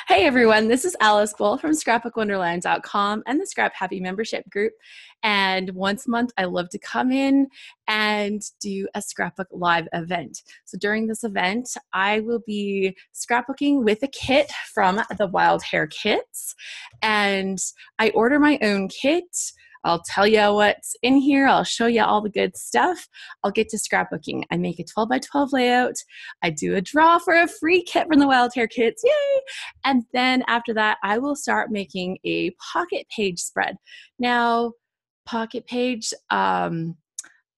Hey everyone, this is Alice Bull from scrapbookwonderland.com and the ScrapHappy membership group. And once a month, I love to come in and do a scrapbook live event. So during this event, I will be scrapbooking with a kit from the Wild Hair Kits. And I order my own kit. I'll tell you what's in here. I'll show you all the good stuff. I'll get to scrapbooking. I make a 12 by 12 layout. I do a draw for a free kit from the Wild Hair Kits. Yay! And then after that, I will start making a pocket page spread. Now, pocket page,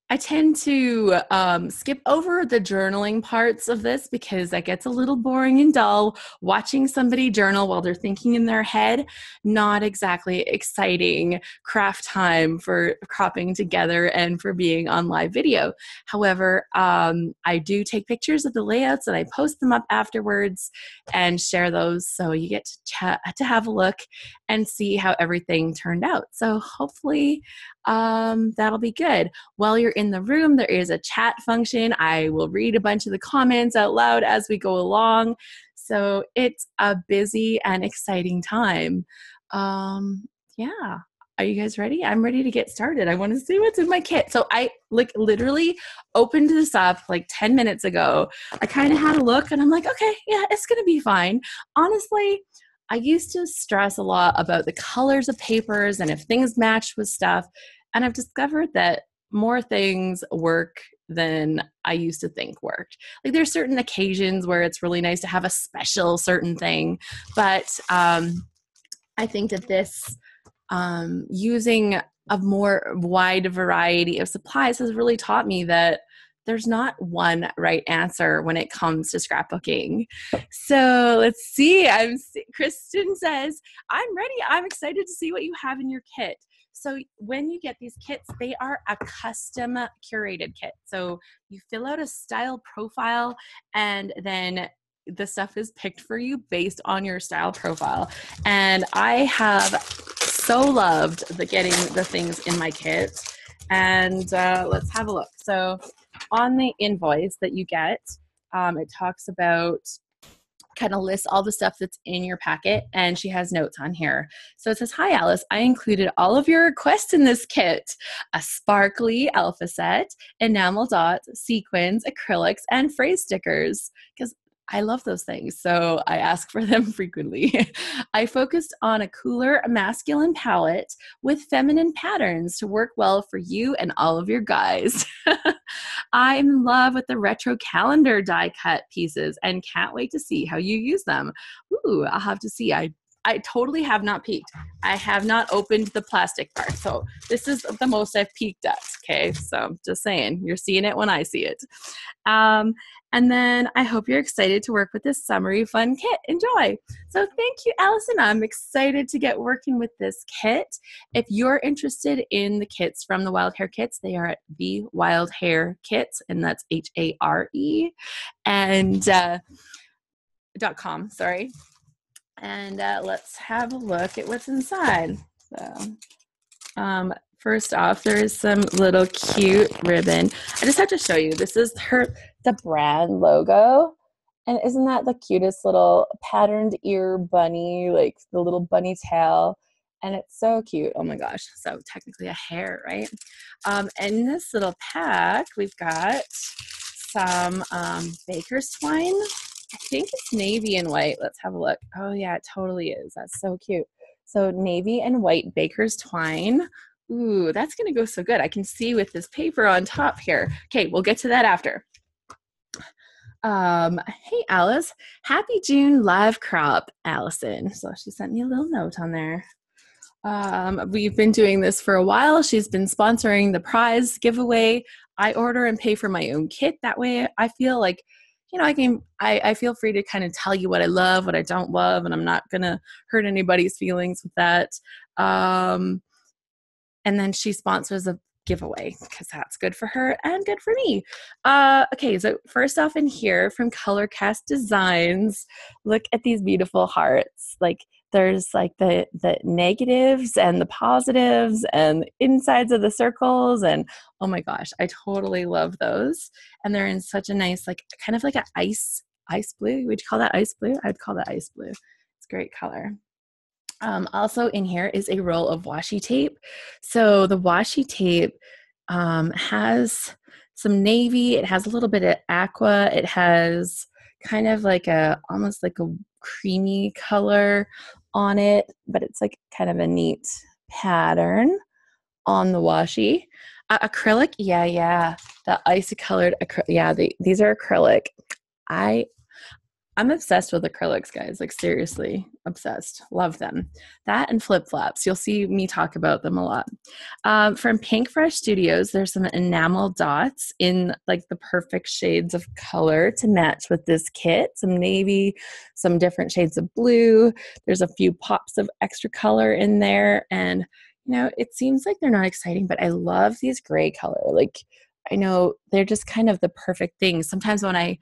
I tend to skip over the journaling parts of this because that gets a little boring and dull. Watching somebody journal while they're thinking in their head, not exactly exciting craft time for cropping together and for being on live video. However, I do take pictures of the layouts and I post them up afterwards and share those, so you get to have a look and see how everything turned out. So hopefully that'll be good. While you're in the room, there is a chat function. I will read a bunch of the comments out loud as we go along. So it's a busy and exciting time. Yeah. Are you guys ready? I'm ready to get started. I want to see what's in my kit. So I literally opened this up like 10 minutes ago. I kind of had a look and I'm like, okay, yeah, it's going to be fine. Honestly, I used to stress a lot about the colors of papers and if things matched with stuff. And I've discovered that more things work than I used to think worked. Like there's certain occasions where it's really nice to have a special certain thing. But I think that this using a more wide variety of supplies has really taught me that there's not one right answer when it comes to scrapbooking. So let's see. Kristen says, I'm ready. I'm excited to see what you have in your kit. So when you get these kits, they are a custom curated kit. So you fill out a style profile and then the stuff is picked for you based on your style profile. And I have so loved getting the things in my kit. And let's have a look. So on the invoice that you get, it talks about, kind of lists all the stuff that's in your packet, and she has notes on here. So it says, hi Alice, I included all of your requests in this kit: a sparkly alpha set, enamel dots, sequins, acrylics, and phrase stickers, because I love those things, so I ask for them frequently. I focused on a cooler masculine palette with feminine patterns to work well for you and all of your guys. I'm in love with the retro calendar die cut pieces and can't wait to see how you use them. Ooh, I'll have to see. I totally have not peeked. I have not opened the plastic part. So this is the most I've peeked at. Okay. So just saying, you're seeing it when I see it. And then I hope you're excited to work with this summery fun kit. Enjoy. So thank you, Allison. I'm excited to get working with this kit. If you're interested in the kits from the Wild Hair Kits, they are at the Wild Hair Kits, and that's HARE and .com. Sorry. And let's have a look at what's inside. So, first off, there is some little cute ribbon. I just have to show you. This is the brand logo. And isn't that the cutest little patterned ear bunny, like the little bunny tail? And it's so cute. Oh my gosh. So technically a hair, right? In this little pack, we've got some baker's twine. I think it's navy and white. Let's have a look. Oh yeah, it totally is. That's so cute. So navy and white baker's twine. Ooh, that's going to go so good. I can see with this paper on top here. Okay, we'll get to that after. Hey Alice, happy June live crop, Allison. So she sent me a little note on there. We've been doing this for a while. She's been sponsoring the prize giveaway. I order and pay for my own kit. That way I feel like, you know, I feel free to kind of tell you what I love, what I don't love, and I'm not going to hurt anybody's feelings with that. And then she sponsors a giveaway because that's good for her and good for me. Okay, so first off in here from Colorcast Designs, look at these beautiful hearts. Like there's like the negatives and the positives and insides of the circles, and oh my gosh, I totally love those. And they're in such a nice, like kind of like an ice ice blue. Would you call that ice blue? I'd call that ice blue. It's a great color. Also in here is a roll of washi tape. So the washi tape has some navy. It has a little bit of aqua. It has kind of like almost like a creamy color on it, but it's like kind of a neat pattern on the washi. Acrylic, yeah. The icy colored acrylic, yeah. These are acrylic. I'm obsessed with acrylics, guys. Like seriously, obsessed. Love them. That and flip flops. You'll see me talk about them a lot. From Pink Fresh Studios, there's some enamel dots in like the perfect shades of color to match with this kit. Some navy, some different shades of blue. There's a few pops of extra color in there, and it seems like they're not exciting, but I love these gray color. Like I know they're just kind of the perfect thing. Sometimes when I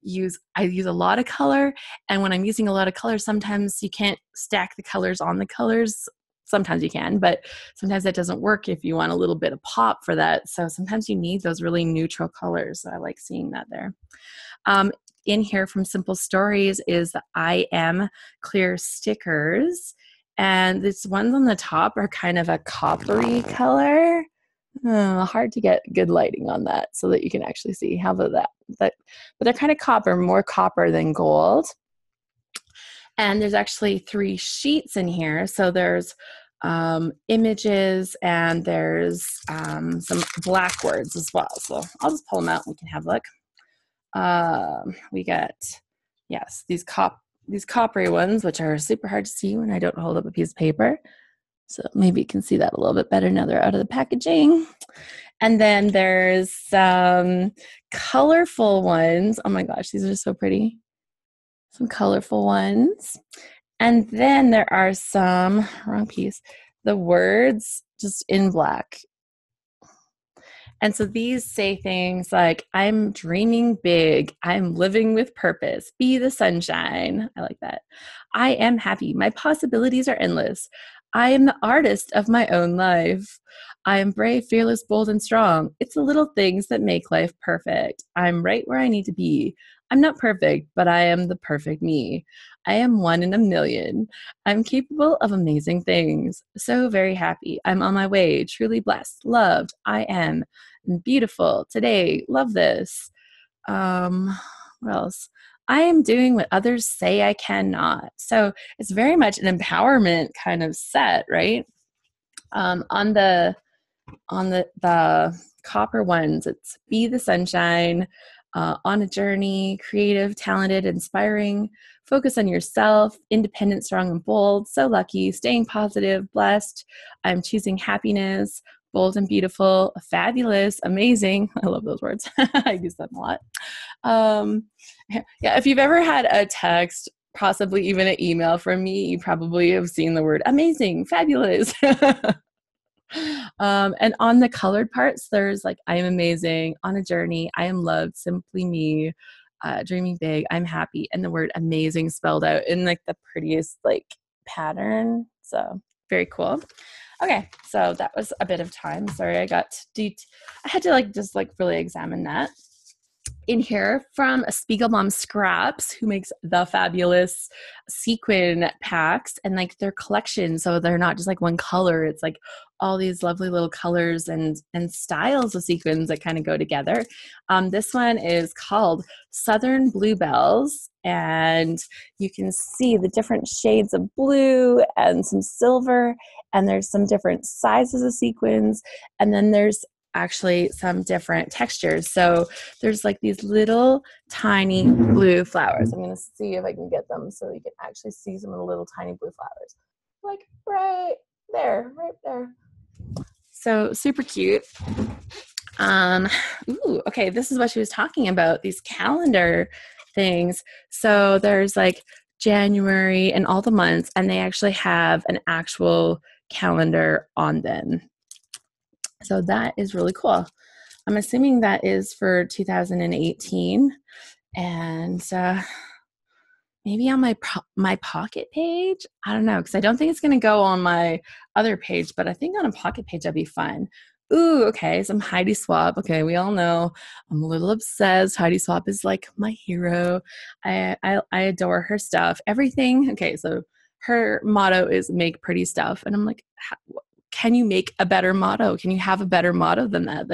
use a lot of color, and when I'm using a lot of color, sometimes you can't stack the colors on the colors. Sometimes you can, but sometimes that doesn't work if you want a little bit of pop for that. So sometimes you need those really neutral colors. I like seeing that there. In here from Simple Stories is the I Am clear stickers, and these ones on the top are kind of a coppery color. Hard to get good lighting on that so that you can actually see. How about that? But they're kind of copper, more copper than gold. And there's actually 3 sheets in here. So there's images, and there's some black words as well. So I'll just pull them out and we can have a look. We got, yes, these coppery ones, which are super hard to see when I don't hold up a piece of paper. So maybe you can see that a little bit better now they're out of the packaging. And then there's some colorful ones. Oh my gosh, these are so pretty. Some colorful ones. And then there are some, wrong piece, the words just in black. And so these say things like, I'm dreaming big. I'm living with purpose. Be the sunshine. I like that. I am happy. My possibilities are endless. I am the artist of my own life. I am brave, fearless, bold, and strong. It's the little things that make life perfect. I'm right where I need to be. I'm not perfect, but I am the perfect me. I am 1 in a million. I'm capable of amazing things. So very happy. I'm on my way. Truly blessed. Loved. I am beautiful. Today. Love this. What else? I am doing what others say I cannot. So it's very much an empowerment kind of set, right? On the copper ones, it's be the sunshine, on a journey, creative, talented, inspiring, focus on yourself, independent, strong, and bold, so lucky, staying positive, blessed, I'm choosing happiness, bold and beautiful, fabulous, amazing. I love those words. I use them a lot. Yeah, if you've ever had a text, possibly even an email from me, you probably have seen the word amazing, fabulous. And on the colored parts, there's like, I am amazing, on a journey, I am loved, simply me, dreaming big, I'm happy, and the word amazing spelled out in like the prettiest like pattern. So very cool. Okay, so that was a bit of time. Sorry, I had to just really examine that. In here from Spiegel Mom Scraps, who makes the fabulous sequin packs and like their collection. So they're not just like one color. It's like all these lovely little colors and styles of sequins that kind of go together. This one is called Southern Bluebells, and you can see the different shades of blue and some silver, and there's some different sizes of sequins, and then there's actually some different textures. So there's like these little tiny blue flowers. I'm going to see if I can get them so you can actually see some of the little tiny blue flowers. Like right there. So super cute. Okay, this is what she was talking about, these calendar things. So there's like January and all the months, and they actually have an actual calendar on them. So that is really cool. I'm assuming that is for 2018, and maybe on my Pocket page. I don't know, because I don't think it's going to go on my other page, but I think on a Pocket page that'd be fun. Ooh, okay, some Heidi Swapp. Okay, we all know I'm a little obsessed. Heidi Swapp is like my hero. I adore her stuff. Everything. Okay, so her motto is make pretty stuff, and I'm like, can you make a better motto? Can you have a better motto than that?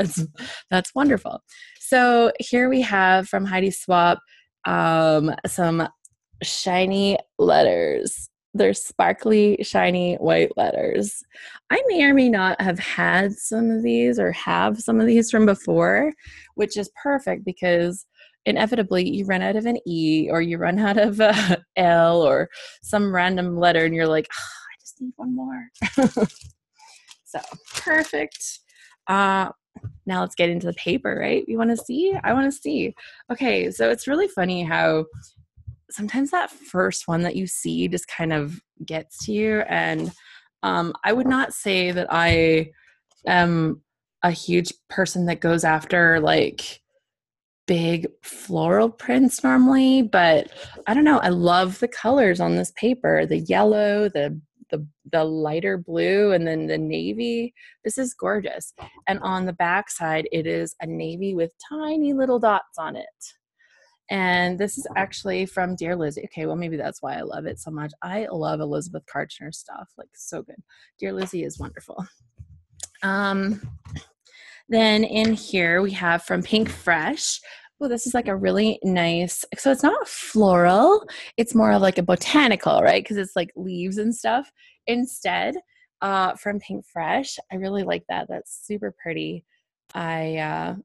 That's wonderful. So here we have from Heidi Swapp some shiny letters. They're sparkly, shiny white letters. I may or may not have had some of these or have some of these from before, which is perfect because inevitably you run out of an E or you run out of a L or some random letter and you're like, oh, I just need one more. So perfect. Now let's get into the paper, right? You want to see? I want to see. Okay, so it's really funny how sometimes that first one that you see just kind of gets to you. And I would not say that I am a huge person that goes after like big floral prints normally, but I don't know. I love the colors on this paper, the yellow, the lighter blue, and then the navy. This is gorgeous. And on the back side, it is a navy with tiny little dots on it. And this is actually from Dear Lizzie. Okay, well, maybe that's why I love it so much. I love Elizabeth Karchner stuff, like so good. Dear Lizzie is wonderful. Then in here we have from Pink Fresh. Well, this is like a really nice, so it's not floral. It's more of like a botanical, right? Because it's like leaves and stuff instead from Pink Fresh. I really like that. That's super pretty. I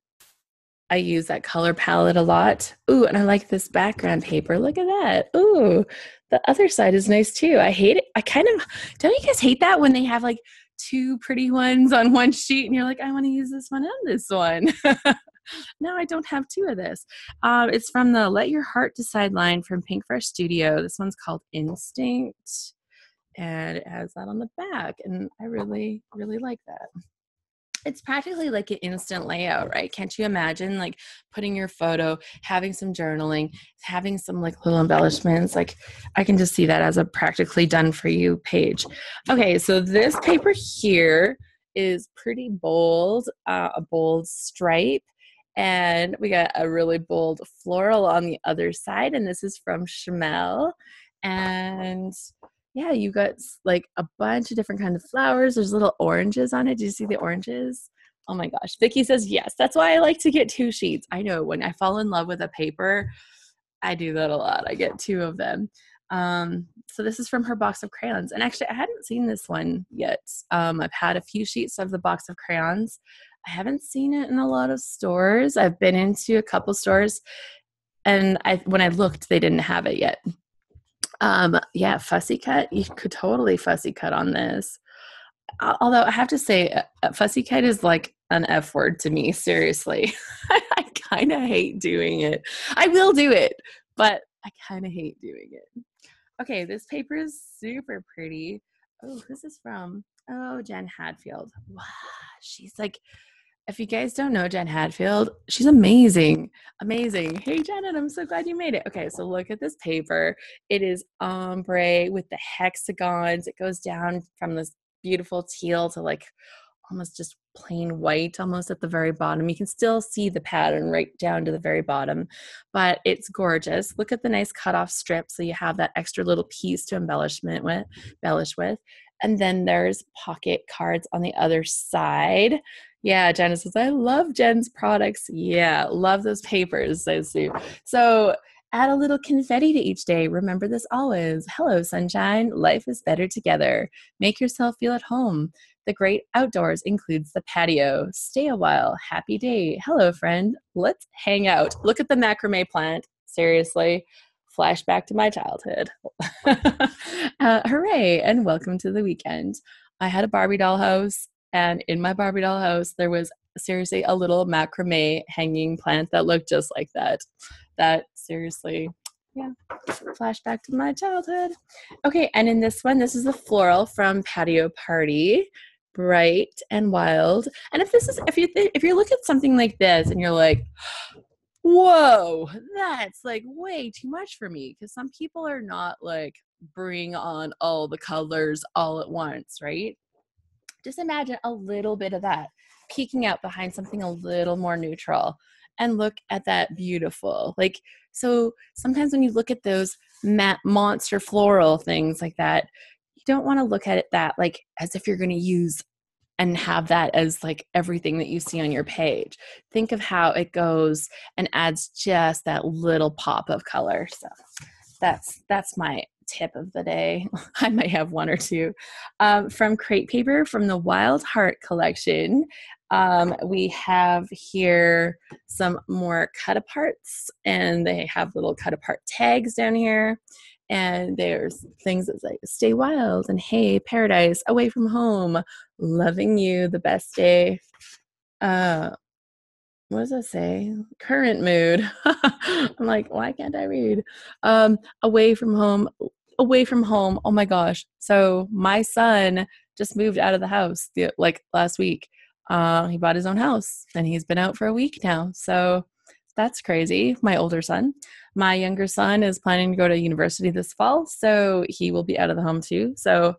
use that color palette a lot. Ooh, and I like this background paper. Look at that. Ooh, the other side is nice too. I hate it. Don't you guys hate that when they have like two pretty ones on one sheet and you're like, I want to use this one and this one. No, I don't have two of this. It's from the Let Your Heart Decide line from Pink Fresh Studio. This one's called Instinct and it has that on the back. And I really, really like that. It's practically like an instant layout, right? Can't you imagine like putting your photo, having some journaling, having some like little embellishments? Like I can just see that as a practically done for you page. Okay, so this paper here is pretty bold, a bold stripe. And we got a really bold floral on the other side. And this is from Chamel. And yeah, you got like a bunch of different kinds of flowers. There's little oranges on it. Do you see the oranges? Oh my gosh. Vicky says yes. That's why I like to get two sheets. I know when I fall in love with a paper, I do that a lot. I get two of them. So this is from her box of crayons. And actually, I hadn't seen this one yet. I've had a few sheets of the box of crayons. I haven't seen it in a lot of stores. I've been into a couple stores, and when I looked, they didn't have it yet. Yeah, fussy cut. You could totally fussy cut on this. Although I have to say, fussy cut is like an F word to me. Seriously, I kind of hate doing it. I will do it, but I kind of hate doing it. Okay, this paper is super pretty. Oh, who's this from? Oh, Jen Hadfield. Wow, she's like, if you guys don't know Jen Hadfield, she's amazing. Amazing. Hey, Janet, I'm so glad you made it. Okay, so look at this paper. It is ombre with the hexagons. It goes down from this beautiful teal to like almost just plain white almost at the very bottom. You can still see the pattern right down to the very bottom, but it's gorgeous. Look at the nice cutoff strip. So you have that extra little piece to embellish with. And then there's pocket cards on the other side. Yeah, Jenna says, I love Jen's products. Yeah, love those papers, says Sue. So add a little confetti to each day. Remember this always. Hello, sunshine. Life is better together. Make yourself feel at home. The great outdoors includes the patio. Stay a while. Happy day. Hello, friend. Let's hang out. Look at the macrame plant. Seriously. Flashback to my childhood. Hooray, and welcome to the weekend. I had a Barbie doll house, and in my Barbie doll house, there was seriously a little macrame hanging plant that looked just like that. That seriously, yeah, flashback to my childhood. Okay, and in this one, this is a floral from Patio Party. Bright and wild. And if you look at something like this and you're like, whoa, that's like way too much for me, because some people are not like bring on all the colors all at once, right? Just imagine a little bit of that. peeking out behind something a little more neutral. And look at that beautiful. Like, so sometimes when you look at those monster floral things like that, you don't want to look at it that like as if you're going to use and have that as like everything that you see on your page. Think of how it goes and adds just that little pop of color. So that's my tip of the day. I might have one or two. From Crate Paper from the Wild Heart collection, we have here some more cut aparts, and they have little cut apart tags down here. And there's things that say, stay wild, and hey, paradise, away from home, loving you, the best day. What does that say? Current mood. I'm like, why can't I read? Away from home, away from home. Oh my gosh. So my son just moved out of the house like last week. He bought his own house and he's been out for a week now. So that's crazy. My older son. My younger son is planning to go to university this fall, so he will be out of the home too. So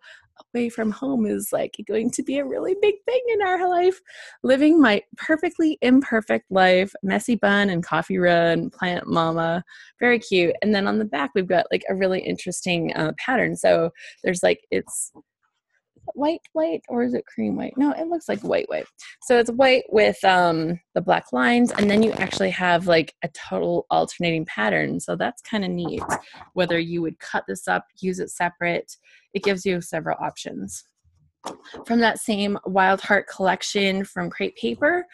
away from home is like going to be a really big thing in our life. Living my perfectly imperfect life, messy bun and coffee run, plant mama, very cute. And then on the back, we've got like a really interesting pattern. So there's like, it's white, or is it cream white? No, it looks like white. So it's white with the black lines, and then you actually have like a total alternating pattern. So that's kind of neat. Whether you would cut this up, use it separate, it gives you several options. From that same Wild Heart collection from Crate Paper,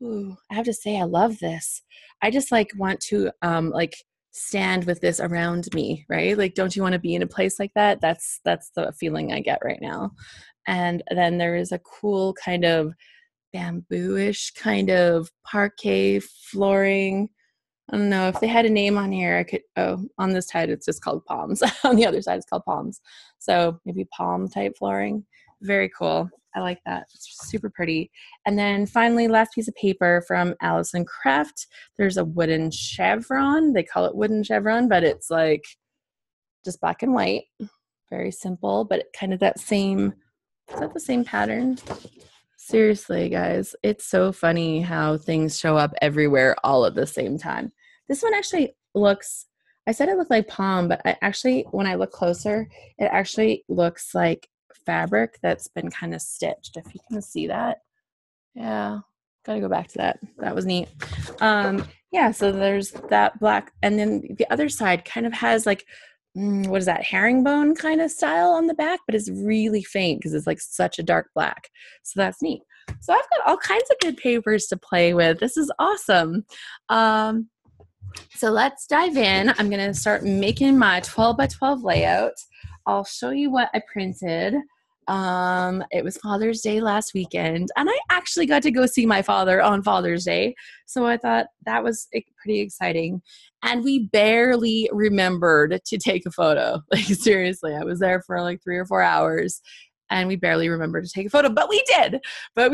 ooh, I have to say I love this. I just like want to like stand with this around me, right? Like, don't you want to be in a place like that? That's the feeling I get right now. And then there is a cool kind of bamboo-ish kind of parquet flooring. I don't know if they had a name on here. I could, on this side it's just called palms. On the other side it's called palms. So maybe palm type flooring. Very cool. I like that. It's super pretty. And then finally, last piece of paper from Allison Craft. There's a wooden chevron. They call it wooden chevron, but it's like just black and white. Very simple, but kind of that same, is that the same pattern? Seriously, guys, it's so funny how things show up everywhere all at the same time. This one actually looks, I said it looked like palm, but I actually, when I look closer, it actually looks like fabric that's been kind of stitched. If you can see that. Yeah, gotta go back to that. That was neat. Yeah, so there's that black, and then the other side kind of has like, what is that, herringbone kind of style on the back, but it's really faint because it's like such a dark black. So that's neat. So I've got all kinds of good papers to play with. This is awesome. So let's dive in. I'm going to start making my 12 by 12 layout. I'll show you what I printed. It was Father's Day last weekend, and I actually got to go see my father on Father's Day. So I thought that was pretty exciting. And we barely remembered to take a photo. Like, seriously, I was there for like 3 or 4 hours and we barely remembered to take a photo, but we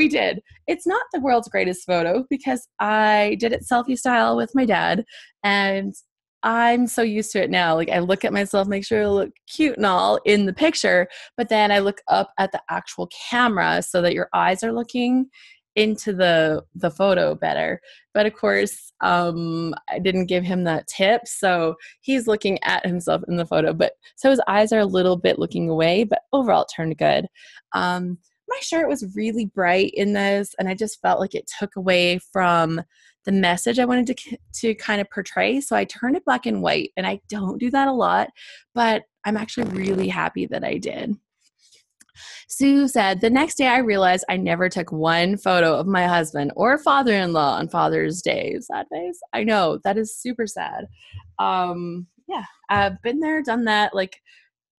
did. It's not the world's greatest photo because I did it selfie style with my dad, and I'm so used to it now. Like, I look at myself, make sure I look cute and all in the picture, but then I look up at the actual camera so that your eyes are looking into the photo better. But of course, I didn't give him that tip, so he's looking at himself in the photo, but so his eyes are a little bit looking away, but overall it turned good. My shirt was really bright in this, and I just felt like it took away from the message I wanted to kind of portray. So I turned it black and white, and I don't do that a lot, but I'm actually really happy that I did. Sue said, the next day I realized I never took one photo of my husband or father-in-law on Father's Day. Sad face. I know, that is super sad. Yeah, I've been there, done that like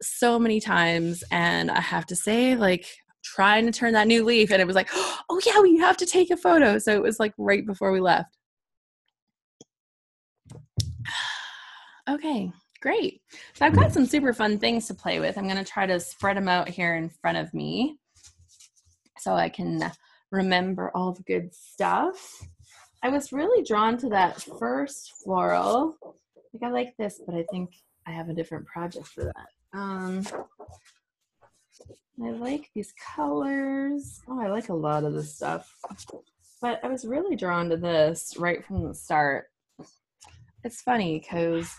so many times, and I have to say, like, trying to turn that new leaf, and it was like, oh yeah, we have to take a photo. So it was like right before we left. Okay, great. So I've got some super fun things to play with. I'm going to try to spread them out here in front of me so I can remember all the good stuff. I was really drawn to that first floral. Like, I like this, but I think I have a different project for that. I like these colors. Oh, I like a lot of this stuff. But I was really drawn to this right from the start. It's funny because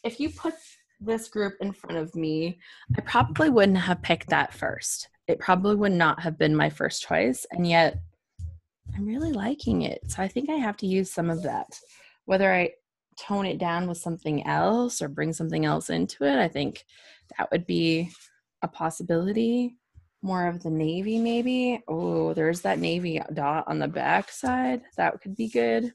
if you put this group in front of me, I probably wouldn't have picked that first. It probably would not have been my first choice. And yet I'm really liking it. So I think I have to use some of that. Whether I tone it down with something else or bring something else into it, I think that would be a possibility. More of the navy, maybe. Oh, there's that navy dot on the back side. That could be good.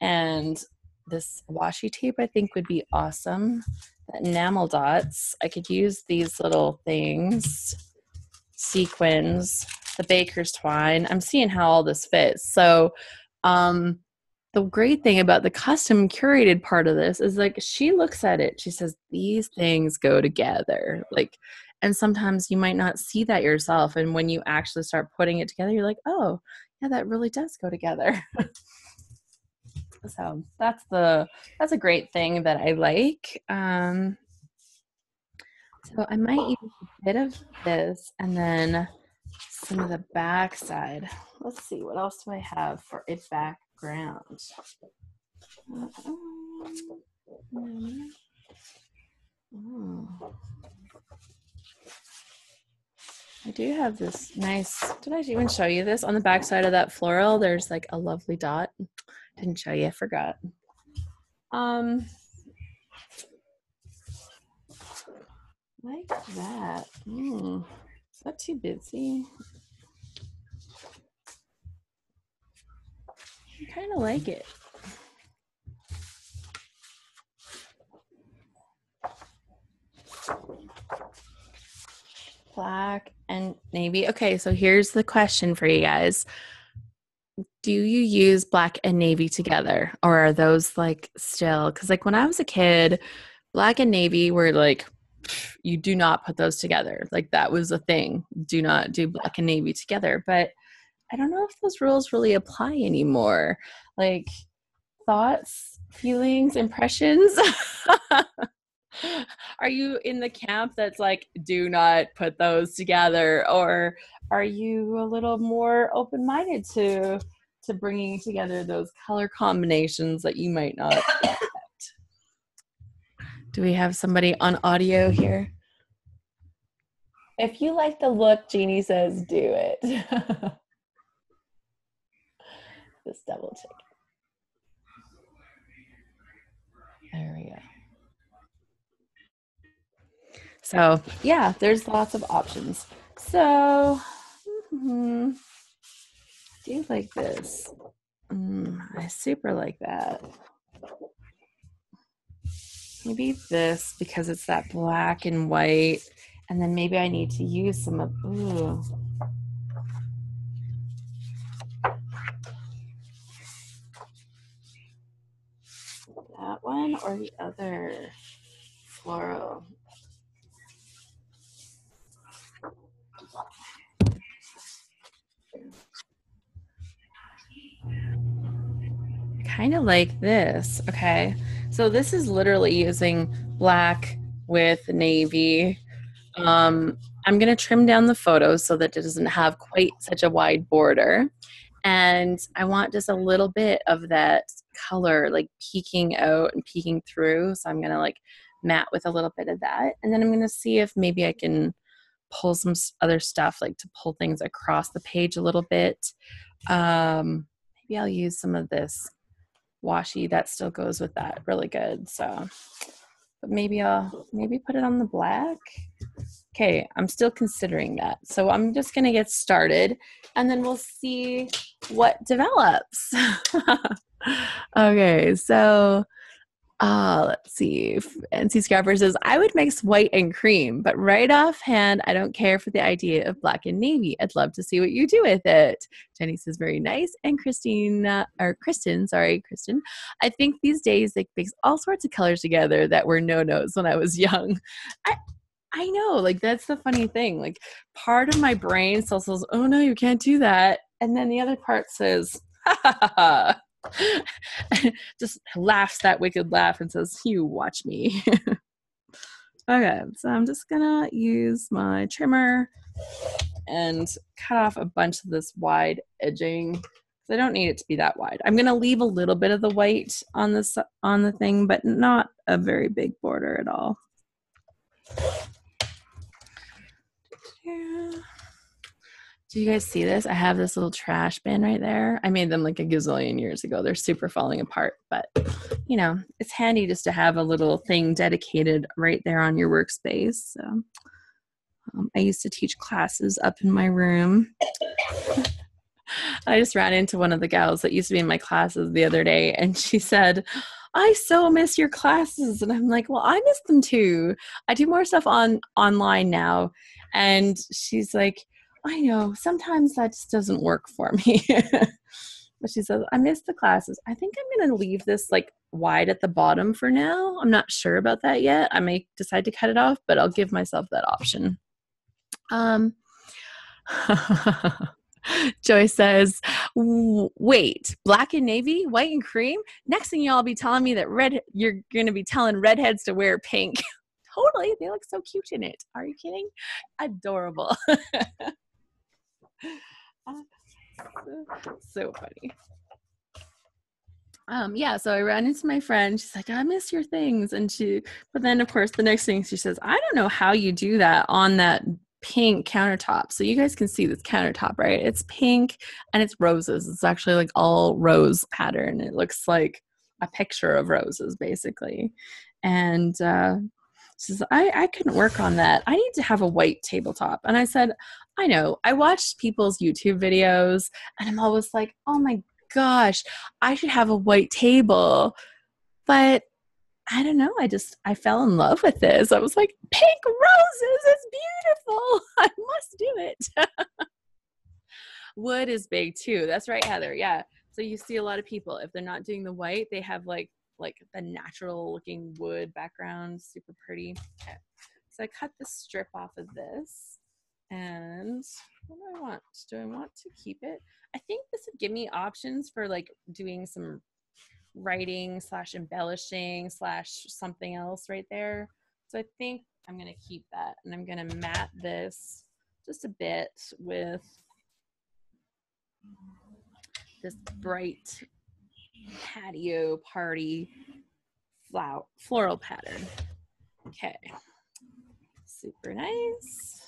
And this washi tape, I think, would be awesome. The enamel dots, I could use these little things, sequins, the baker's twine. I'm seeing how all this fits. So the great thing about the custom curated part of this is like she looks at it, she says these things go together, like, and sometimes you might not see that yourself, and when you actually start putting it together, you're like, oh yeah, that really does go together. So that's a great thing that I like. So I might use a bit of this and then some of the back side. Let's see, what else do I have for a background? I do have this nice, did I even show you this? On the back side of that floral, there's like a lovely dot. Didn't show you, I forgot. Like that. Is that too busy? I kind of like it. Black and navy. Okay, so here's the question for you guys. Do you use black and navy together, or are those like still? Because like when I was a kid, black and navy were like, you do not put those together. Like that was a thing. Do not do black and navy together. But I don't know if those rules really apply anymore. Like thoughts, feelings, impressions. Are you in the camp that's like, do not put those together? Or are you a little more open-minded to bringing together those color combinations that you might not expect? Do we have somebody on audio here? If you like the look, Jeannie says, do it. Just double check. There we go. So yeah, there's lots of options. So I do like this. I super like that. Maybe this because it's that black and white, and then maybe I need to use some of, ooh. That one or the other floral. Kind of like this. Okay, so this is literally using black with navy. I'm going to trim down the photos so that it doesn't have quite such a wide border, and I want just a little bit of that color like peeking out and peeking through, so I'm going to like matte with a little bit of that, and then I'm going to see if maybe I can pull some other stuff, like to pull things across the page a little bit. Maybe I'll use some of this washi that still goes with that really good. So, but maybe I'll put it on the black. Okay, I'm still considering that. So I'm just gonna get started and then we'll see what develops. Okay, so let's see. NC Scrapper says, I would mix white and cream, but right offhand, I don't care for the idea of black and navy. I'd love to see what you do with it. Jenny says, very nice. And Kristen, I think these days they mix all sorts of colors together that were no-nos when I was young. I know, like that's the funny thing. Like part of my brain still says, oh no, you can't do that. And then the other part says, ha ha ha ha. Just laughs that wicked laugh and says, you watch me. Okay, so I'm just gonna use my trimmer and cut off a bunch of this wide edging I don't need it to be that wide. I'm going to leave a little bit of the white on the thing, but not a very big border at all. Yeah. Do you guys see this? I have this little trash bin right there. I made them like a gazillion years ago. They're super falling apart, but you know, it's handy just to have a little thing dedicated right there on your workspace. So I used to teach classes up in my room. I just ran into one of the gals that used to be in my classes the other day, and she said, I so miss your classes. And I'm like, well, I miss them too. I do more stuff online now. And she's like, I know, sometimes that just doesn't work for me. But she says, I miss the classes. I think I'm going to leave this like wide at the bottom for now. I'm not sure about that yet. I may decide to cut it off, but I'll give myself that option. Joy says, wait, black and navy, white and cream? Next thing y'all be telling me that you're going to be telling redheads to wear pink. Totally. They look so cute in it. Are you kidding? Adorable. So funny. Yeah, so I ran into my friend. She's like, I miss your things. But then of course the next thing she says, I don't know how you do that on that pink countertop. So you guys can see this countertop, right? It's pink and it's roses. It's actually like all rose pattern. It looks like a picture of roses basically. And she says, I couldn't work on that. I need to have a white tabletop. And I said, I know. I watched people's YouTube videos and I'm always like, oh my gosh, I should have a white table. But I don't know. I fell in love with this. I was like, pink roses, it's beautiful. I must do it. Wood is big too. That's right, Heather. Yeah. So you see a lot of people, if they're not doing the white, they have like the natural looking wood background, super pretty. Okay. So I cut the strip off of this. And what do I want? Do I want to keep it? I think this would give me options for like doing some writing / embellishing / something else right there. So I think I'm going to keep that, and I'm going to mat this just a bit with this bright patio party floral pattern. Okay, super nice.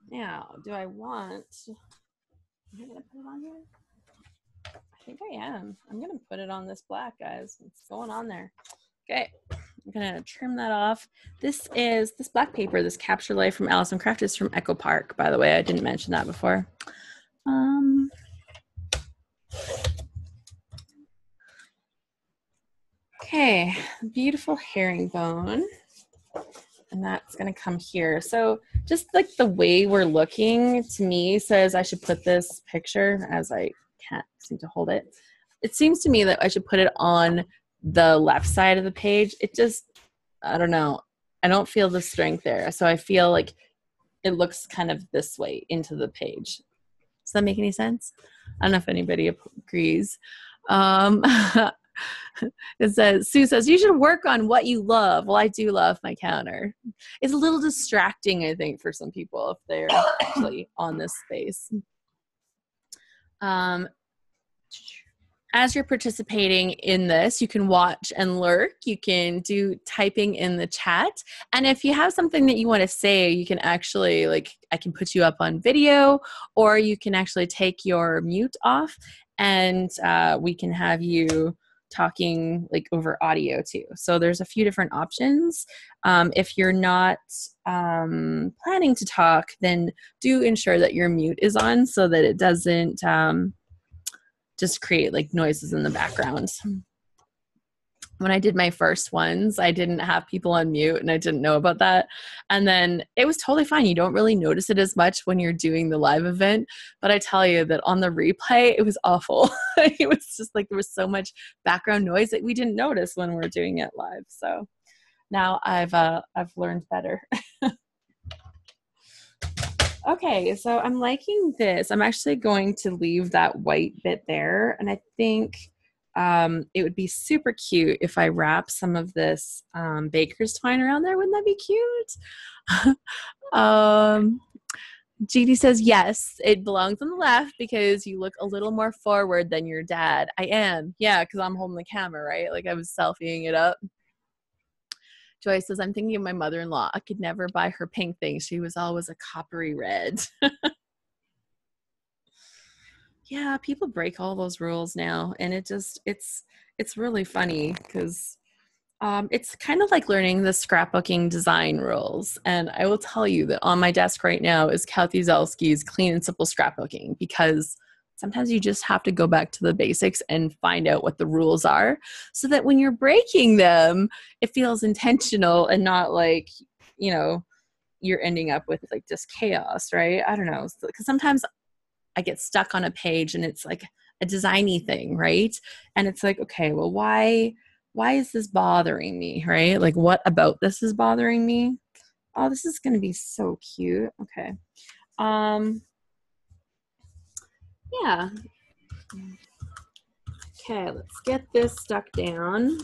Now, do I want, am I going to put it on here? I think I am. I'm going to put it on this black, guys. It's going on there. Okay, I'm going to trim that off. This black paper, this Capture Life from Allison Craft is from Echo Park, by the way. I didn't mention that before. Okay, beautiful herringbone. And that's going to come here. So just like the way we're looking to me says I should put this picture, as I can't seem to hold it. It seems to me that I should put it on the left side of the page. It just, I don't know. I don't feel the strength there. So I feel like it looks kind of this way into the page. Does that make any sense? I don't know if anybody agrees. It says, Sue says, you should work on what you love. Well, I do love my counter. It's a little distracting, I think, for some people if they're actually on this space. As you're participating in this, you can watch and lurk. You can do typing in the chat. And if you have something that you want to say, you can actually, I can put you up on video, or you can actually take your mute off, and we can have you talking over audio too. So there's a few different options. If you're not planning to talk, then do ensure that your mute is on so that it doesn't just create noises in the background. When I did my first ones, I didn't have people on mute, and I didn't know about that. And then it was totally fine. You don't really notice it as much when you're doing the live event. But I tell you that on the replay, it was awful. It was just there was so much background noise that we didn't notice when we were doing it live. So now I've learned better. Okay, so I'm liking this. I'm actually going to leave that white bit there, and I think it would be super cute if I wrap some of this baker's twine around there. Wouldn't that be cute? GD says, yes, it belongs on the left because you look a little more forward than your dad. I am. Yeah, because I'm holding the camera, right? Like I was selfieing it up. Joy says, I'm thinking of my mother-in-law. I could never buy her pink thing. She was always a coppery red. Yeah, people break all those rules now. And it's really funny because it's kind of like learning the scrapbooking design rules. And I will tell you that on my desk right now is Kathy Zelsky's Clean and Simple Scrapbooking, because sometimes you just have to go back to the basics and find out what the rules are so that when you're breaking them, it feels intentional and not like, you know, you're ending up with like just chaos, right? I don't know. Because sometimes I get stuck on a page and it's like a designy thing, right? And it's like, okay, well, why is this bothering me, right? Like what about this is bothering me? Oh, this is going to be so cute. Okay. Yeah. Okay, let's get this stuck down.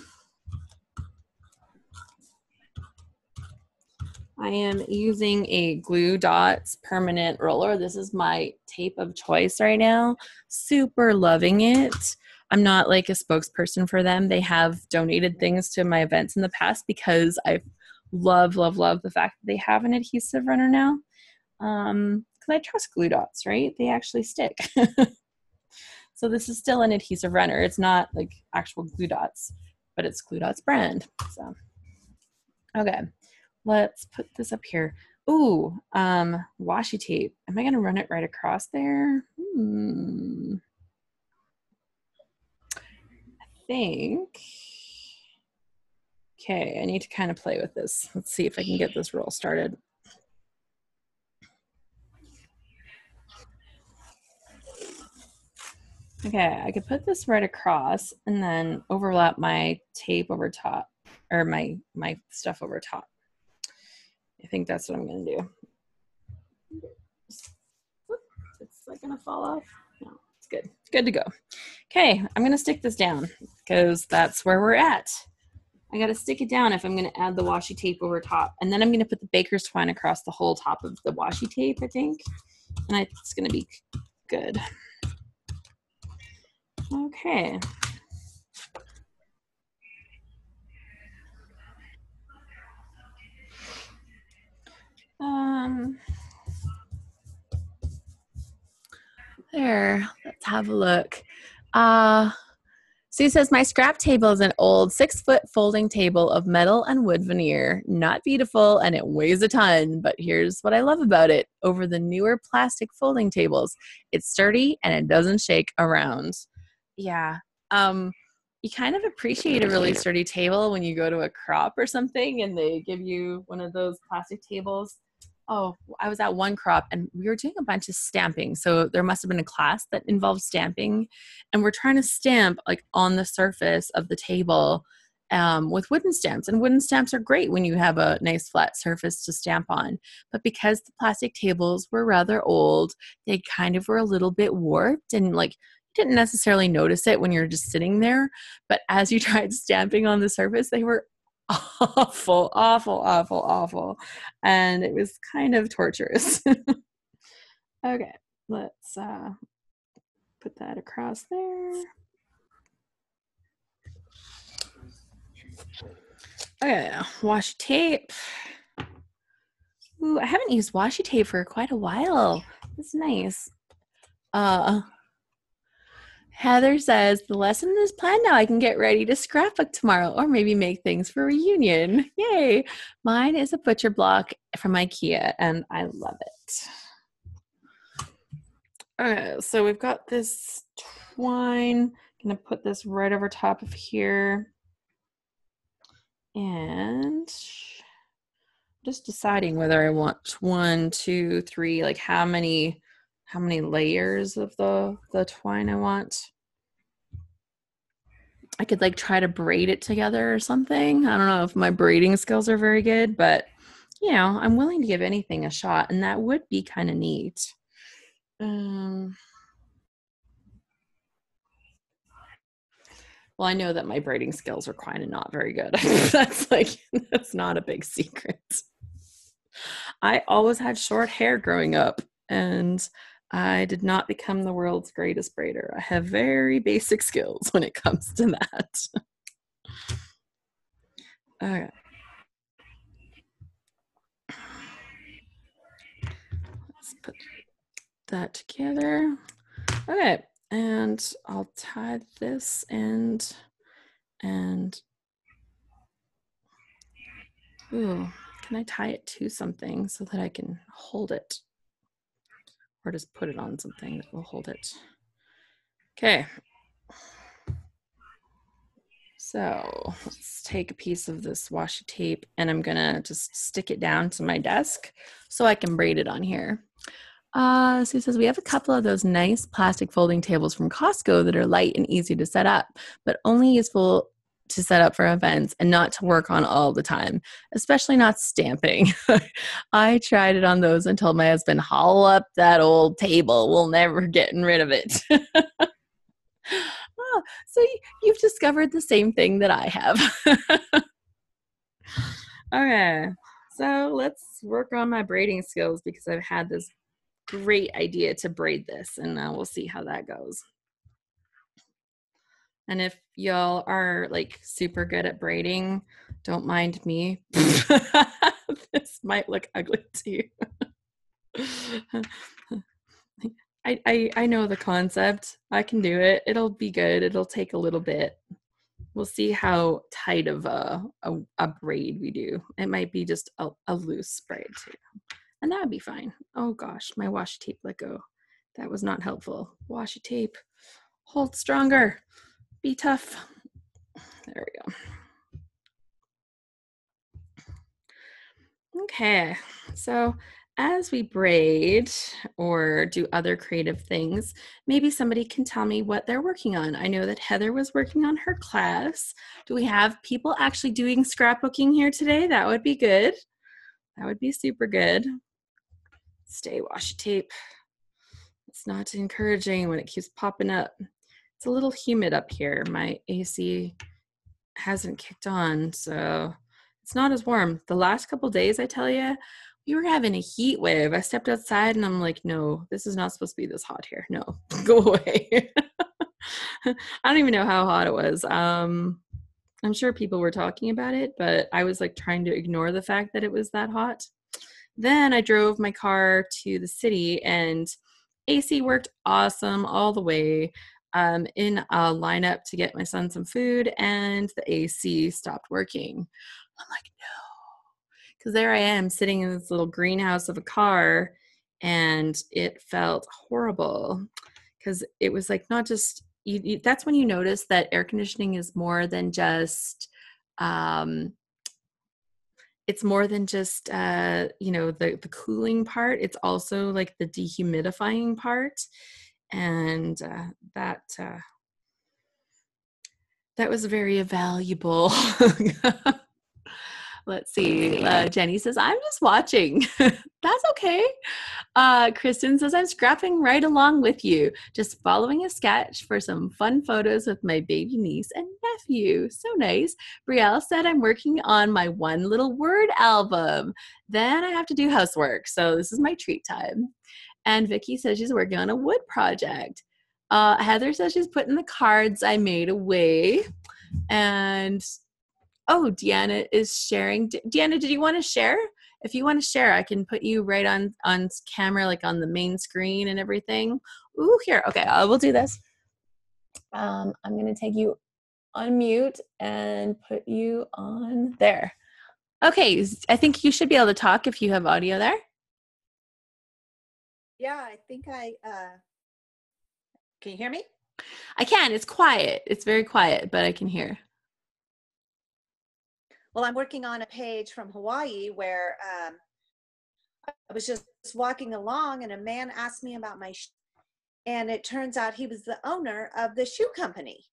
I am using a Glue Dots permanent roller. This is my tape of choice right now. Super loving it. I'm not like a spokesperson for them. They have donated things to my events in the past because I love the fact that they have an adhesive runner now. Because I trust Glue Dots, right? They actually stick. So this is still an adhesive runner. It's not like actual Glue Dots, but it's Glue Dots brand. So, okay. Let's put this up here. Ooh, washi tape. Am I going to run it right across there? I think. Okay, I need to kind of play with this. Let's see if I can get this roll started. Okay, I could put this right across and then overlap my tape over top, or my stuff over top. I think that's what I'm going to do. It's like going to fall off. No, it's good. It's good to go. Okay, I'm going to stick this down because that's where we're at. I got to stick it down if I'm going to add the washi tape over top. And then I'm going to put the baker's twine across the whole top of the washi tape, I think. And it's going to be good. Okay. There, let's have a look. Sue says, my scrap table is an old 6-foot folding table of metal and wood veneer. Not beautiful, and it weighs a ton, but here's what I love about it. Over the newer plastic folding tables, it's sturdy and it doesn't shake around. Yeah. You kind of appreciate a really sturdy table when you go to a crop or something and they give you one of those plastic tables. Oh, I was at one crop and we were doing a bunch of stamping. So there must have been a class that involved stamping. And we're trying to stamp like on the surface of the table with wooden stamps. And wooden stamps are great when you have a nice flat surface to stamp on. But because the plastic tables were rather old, they kind of were a little bit warped and like you didn't necessarily notice it when you're just sitting there. But as you tried stamping on the surface, they were awful. And it was kind of torturous. Okay, let's put that across there. Okay, washi tape. Ooh, I haven't used washi tape for quite a while. That's nice. Heather says, the lesson is planned now. I can get ready to scrapbook tomorrow or maybe make things for reunion. Yay. Mine is a butcher block from IKEA and I love it. Okay, so we've got this twine. I'm going to put this right over top of here. And just deciding whether I want 1, 2, 3, like how many layers of the twine I want. I could like try to braid it together or something. I don't know if my braiding skills are very good, but you know, I'm willing to give anything a shot and that would be kind of neat. Well, I know that my braiding skills are kind of not very good. That's not a big secret. I always had short hair growing up and I did not become the world's greatest braider. I have very basic skills when it comes to that. Okay. Let's put that together. Okay, and I'll tie this end and ooh, can I tie it to something so that I can hold it? Or just put it on something that will hold it. Okay. So let's take a piece of this washi tape and I'm gonna just stick it down to my desk so I can braid it on here. So it says we have a couple of those nice plastic folding tables from Costco that are light and easy to set up, but only useful to set up for events and not to work on all the time, especially not stamping. I tried it on those and told my husband, haul up that old table. We'll never getting rid of it. Oh, so you've discovered the same thing that I have. Okay, so let's work on my braiding skills because I've had this great idea to braid this, and we'll see how that goes. And if y'all are like super good at braiding, don't mind me. This might look ugly to you. I know the concept. I can do it. It'll be good. It'll take a little bit. We'll see how tight of a braid we do. It might be just a loose braid too. And that would be fine. Oh gosh, my washi tape let go. That was not helpful. Washi tape, hold stronger, be tough. There we go. Okay, so as we braid or do other creative things, maybe somebody can tell me what they're working on. I know that Heather was working on her class. Do we have people actually doing scrapbooking here today? That would be good. That would be super good. Stay washi tape. It's not encouraging when it keeps popping up. It's a little humid up here. My AC hasn't kicked on, so it's not as warm. The last couple days, I tell you, we were having a heat wave. I stepped outside and I'm like, no, this is not supposed to be this hot here. No, go away. I don't even know how hot it was. I'm sure people were talking about it, but I was like trying to ignore the fact that it was that hot. Then I drove my car to the city and AC worked awesome all the way in a lineup to get my son some food, and the AC stopped working. I'm like, no, because there I am sitting in this little greenhouse of a car, and it felt horrible because it was like not just that's when you notice that air conditioning is more than just it's more than just the cooling part. It's also like the dehumidifying part, and that was very valuable. Let's see. Jenny says, I'm just watching. That's okay. Kristen says, I'm scrapping right along with you, just following a sketch for some fun photos with my baby niece and nephew. So nice. Brielle said, I'm working on my one little word album. Then I have to do housework. So this is my treat time. And Vicky says she's working on a wood project. Heather says she's putting the cards I made away. And oh, Deanna is sharing. Deanna, did you want to share? If you want to share, I can put you right on camera, like on the main screen and everything. Ooh, here. Okay, I will do this. I'm going to take you on mute and put you on there. Okay, I think you should be able to talk if you have audio there. Yeah, I think can you hear me? I can. It's quiet. It's very quiet, but I can hear. Well, I'm working on a page from Hawaii where I was just walking along and a man asked me about my and it turns out he was the owner of the shoe company.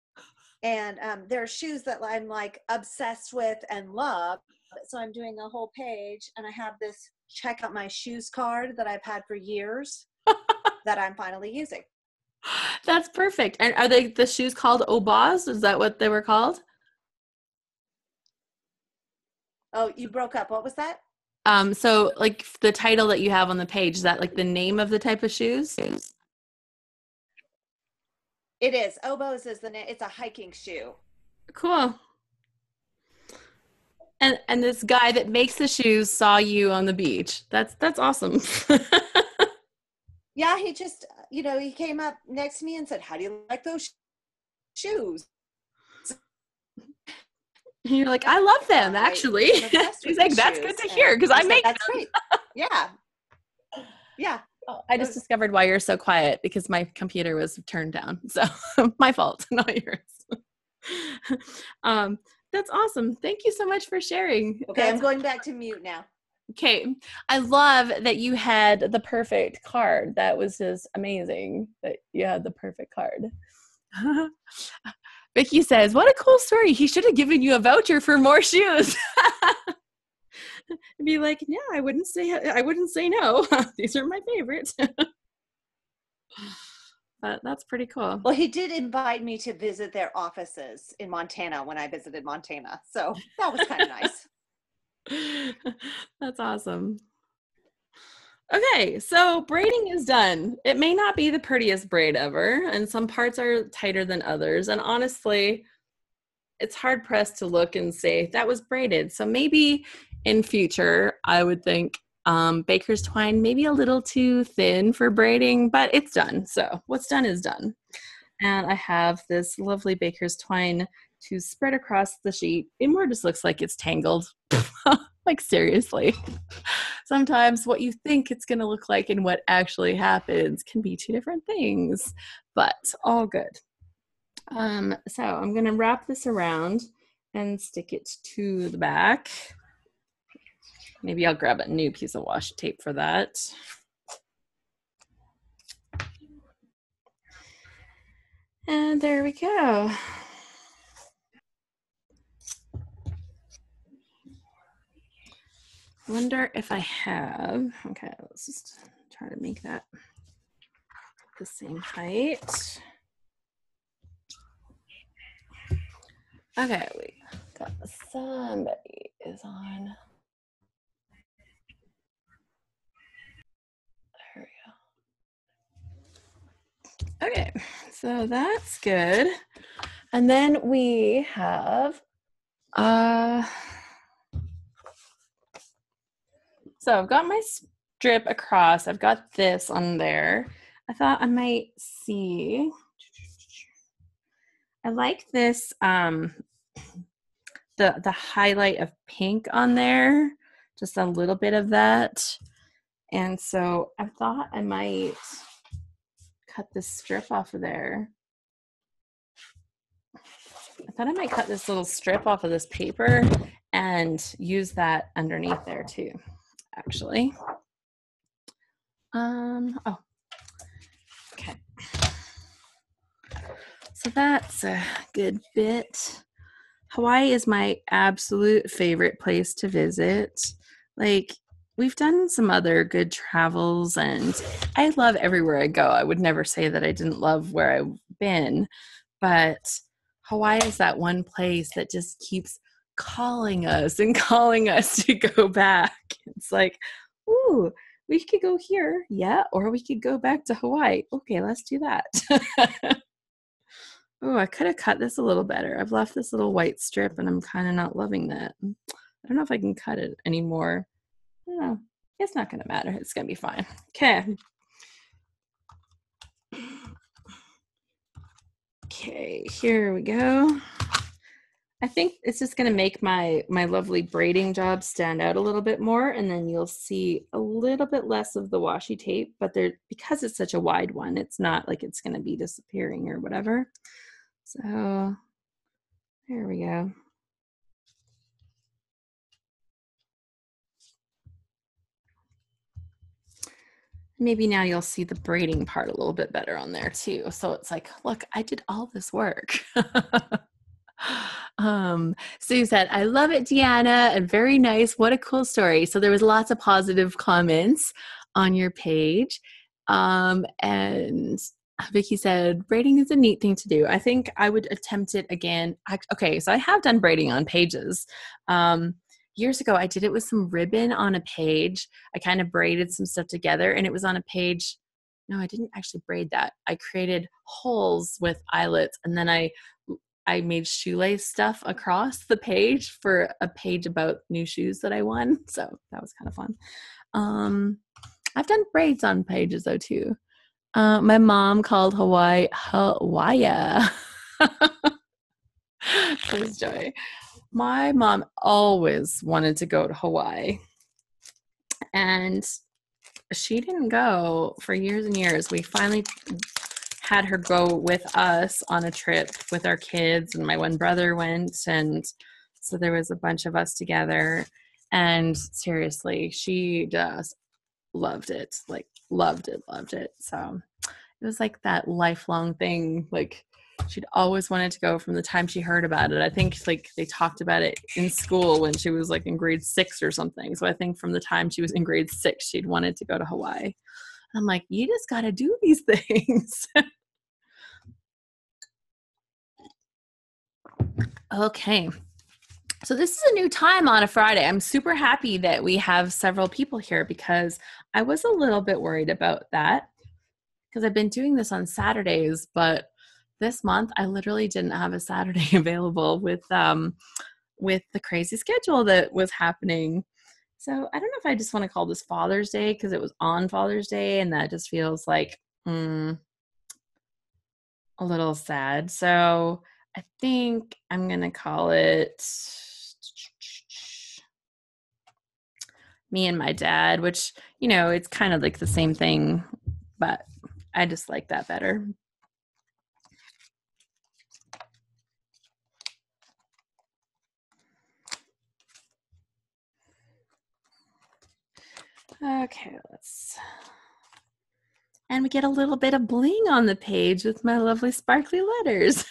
And there are shoes that I'm like obsessed with and love. So I'm doing a whole page and I have this check out my shoes card that I've had for years that I'm finally using. That's perfect. And are they the shoes called Obas? Is that what they were called? Oh, you broke up. What was that? So like the title that you have on the page, is that like the name of the type of shoes? It is. Oboes is the name. It's a hiking shoe. Cool. And this guy that makes the shoes saw you on the beach. That's awesome. Yeah, he just, he came up next to me and said, "How do you like those shoes?" And you're like, I love them, actually. I'm obsessed He's with like, these that's shoes. good to hear because I make That's them. great. Yeah. Yeah. Oh, I just discovered why you're so quiet because my computer was turned down. So my fault, not yours. That's awesome. Thank you so much for sharing. Okay, I'm going back to mute now. Okay. I love that you had the perfect card. That was just amazing that you had the perfect card. Vicky says, what a cool story. He should have given you a voucher for more shoes. And be like, yeah, I wouldn't say no. These are my favorites. But that's pretty cool. Well, he did invite me to visit their offices in Montana when I visited Montana. So that was kind of nice. That's awesome. Okay, so braiding is done. It may not be the prettiest braid ever, and some parts are tighter than others. And honestly, it's hard pressed to look and say that was braided. So maybe in future, I would think baker's twine maybe a little too thin for braiding, but it's done. So what's done is done. And I have this lovely baker's twine to spread across the sheet. It more just looks like it's tangled. Like seriously. Sometimes what you think it's going to look like and what actually happens can be two different things, but all good. So I'm going to wrap this around and stick it to the back. Maybe I'll grab a new piece of washi tape for that. And there we go. Wonder if I have, okay, let's just try to make that the same height. Okay, we got somebody is on. There we go. Okay, so that's good. And then we have, so I've got my strip across. I've got this on there. I thought I might see. I like this, the highlight of pink on there, just a little bit of that. And so I thought I might cut this strip off of there. I thought I might cut this little strip off of this paper and use that underneath there too, actually. Oh, okay. So that's a good bit. Hawaii is my absolute favorite place to visit. Like, we've done some other good travels and I love everywhere I go. I would never say that I didn't love where I've been, but Hawaii is that one place that just keeps calling us and calling us to go back. It's like, ooh, we could go here, yeah, or we could go back to Hawaii. Okay, let's do that. Oh, I could have cut this a little better. I've left this little white strip and I'm kind of not loving that. I don't know if I can cut it anymore. I don't know. It's not going to matter. It's going to be fine. Okay. Okay, here we go. I think it's just going to make my lovely braiding job stand out a little bit more, and then you'll see a little bit less of the washi tape, but because it's such a wide one, it's not like it's going to be disappearing or whatever. So there we go. Maybe now you'll see the braiding part a little bit better on there too. So it's like, look, I did all this work. Sue said, I love it, Deanna, and very nice. What a cool story. So there was lots of positive comments on your page. And Vicky said, braiding is a neat thing to do. I think I would attempt it again. Okay, so I have done braiding on pages. years ago, I did it with some ribbon on a page. I kind of braided some stuff together, and it was on a page. No, I didn't actually braid that. I created holes with eyelets, and then I made shoelace stuff across the page for a page about new shoes that I won. So that was kind of fun. I've done braids on pages though too. My mom called Hawaii Hawaii. There's Joy. My mom always wanted to go to Hawaii, and she didn't go for years and years. We finally had her go with us on a trip with our kids, and my one brother went, and so there was a bunch of us together. And seriously, she just loved it, like loved it. So it was like that lifelong thing. Like she'd always wanted to go from the time she heard about it. I think like they talked about it in school when she was like in grade 6 or something. So I think from the time she was in grade 6, she'd wanted to go to Hawaii. I'm like, you just got to do these things. Okay. So this is a new time on a Friday. I'm super happy that we have several people here because I was a little bit worried about that because I've been doing this on Saturdays, but this month I literally didn't have a Saturday available with the crazy schedule that was happening. So I don't know if I just want to call this Father's Day because it was on Father's Day, and that just feels like a little sad. So I think I'm going to call it Me and My Dad, which, you know, it's kind of like the same thing, but I just like that better. Okay, and we get a little bit of bling on the page with my lovely sparkly letters.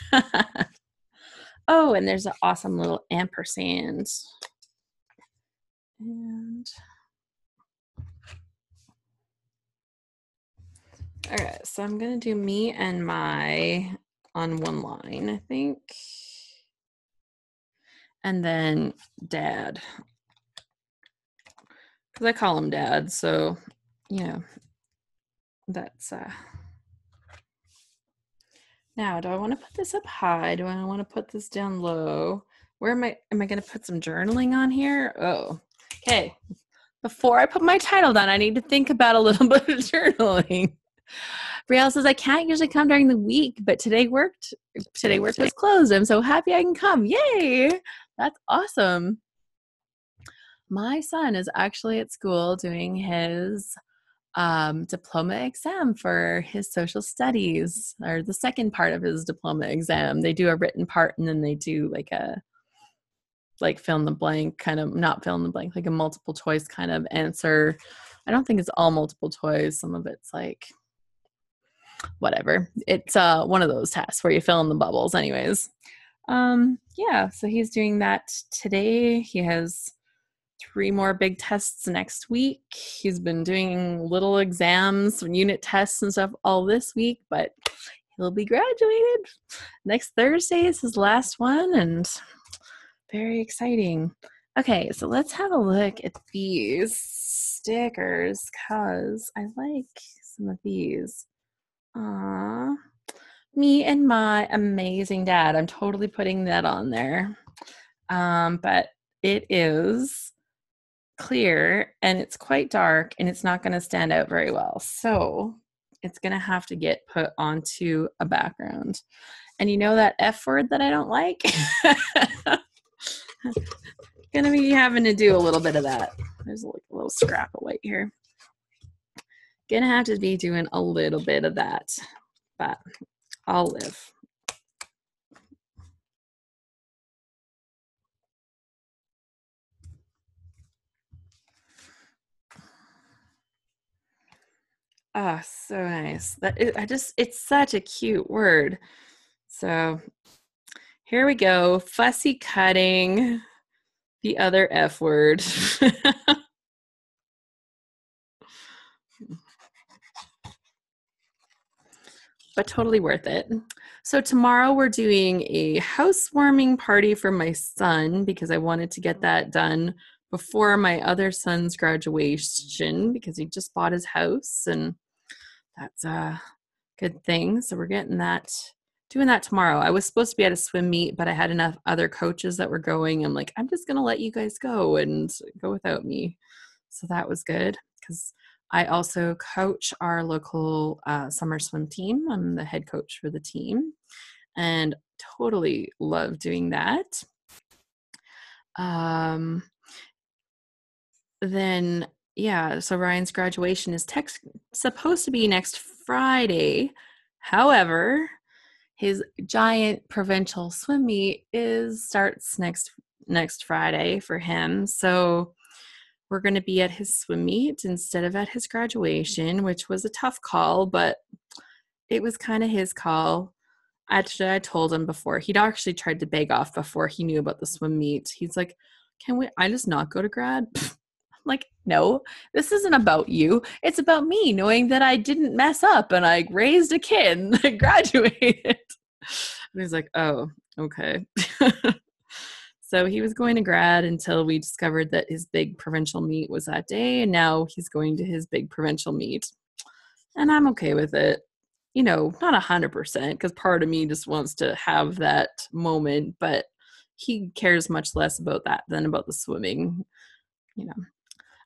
Oh, and there's an awesome little ampersand. And all right, so I'm gonna do Me and My on one line, I think. And then Dad. Because I call him Dad, so you know, that's now, do I want to put this up high? Do I want to put this down low? Where am I going to put some journaling on here? Oh, okay. Before I put my title down, I need to think about a little bit of journaling. Brielle says, I can't usually come during the week, but today work was closed. I'm so happy I can come. Yay. That's awesome. My son is actually at school doing his diploma exam for his social studies, or the second part of his diploma exam. They do a written part, and then they do like a fill in the blank, kind of not fill in the blank, like a multiple choice kind of answer. I don't think it's all multiple choice. Some of it's like whatever. It's one of those tests where you fill in the bubbles anyways. Yeah, so he's doing that today. He has 3 more big tests next week. He's been doing little exams and unit tests and stuff all this week, but he'll be graduated. Next Thursday is his last one, and very exciting. Okay, so let's have a look at these stickers because I like some of these. Me and My Amazing Dad. I'm totally putting that on there. But it is clear and it's quite dark and it's not going to stand out very well. So it's going to have to get put onto a background. And you know that F word that I don't like? Going to be having to do a little bit of that. There's a little scrap of white here. Going to have to be doing a little bit of that, but I'll live. Oh, so nice. It's such a cute word. So here we go. Fussy cutting, the other F word. But totally worth it. So tomorrow we're doing a housewarming party for my son because I wanted to get that done before my other son's graduation because he just bought his house, and that's a good thing. So we're getting that, doing that tomorrow. I was supposed to be at a swim meet, but I had enough other coaches that were going. I'm like, I'm just going to let you guys go and go without me. So that was good because I also coach our local summer swim team. I'm the head coach for the team and totally love doing that. Then, yeah, so Ryan's graduation is supposed to be next Friday. However, his giant provincial swim meet starts next Friday for him. So we're going to be at his swim meet instead of at his graduation, which was a tough call, but it was kind of his call. Actually, I told him before. He'd actually tried to beg off before he knew about the swim meet. He's like, can I just not go to grad? I'm like, no, this isn't about you. It's about me knowing that I didn't mess up and I raised a kid and I graduated. And he's like, oh, okay. So he was going to grad until we discovered that his big provincial meet was that day. And now he's going to his big provincial meet. And I'm okay with it. You know, not 100%, because part of me just wants to have that moment, but he cares much less about that than about the swimming. You know,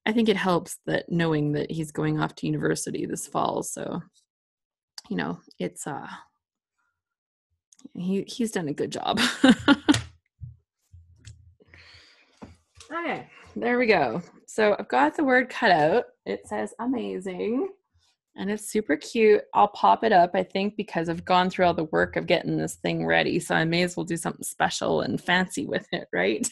I think it helps that knowing that he's going off to university this fall. So, you know, it's he's done a good job. Okay, there we go. So I've got the word cut out. It says amazing. And it's super cute. I'll pop it up, I think, because I've gone through all the work of getting this thing ready. So I may as well do something special and fancy with it, right?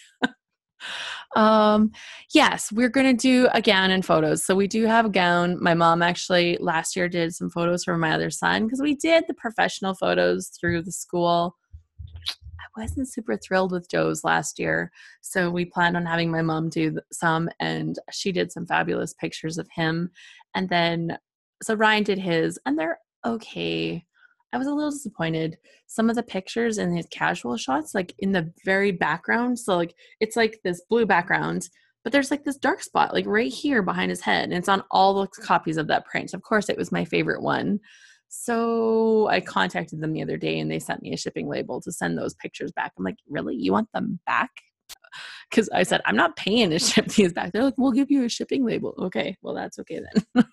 Yes, we're going to do a gown and photos. So we do have a gown. My mom actually last year did some photos for my other son because we did the professional photos through the school. I wasn't super thrilled with Joe's last year. So we planned on having my mom do some, and she did some fabulous pictures of him. And then so Ryan did his, and they're okay. I was a little disappointed. Some of the pictures in his casual shots, like in the very background, so like it's like this blue background, but there's like this dark spot like right here behind his head, and it's on all the copies of that print. Of course, it was my favorite one. So I contacted them the other day, and they sent me a shipping label to send those pictures back. I'm like, really? You want them back? Because I said, I'm not paying to ship these back. They're like, we'll give you a shipping label. Okay, well, that's okay then.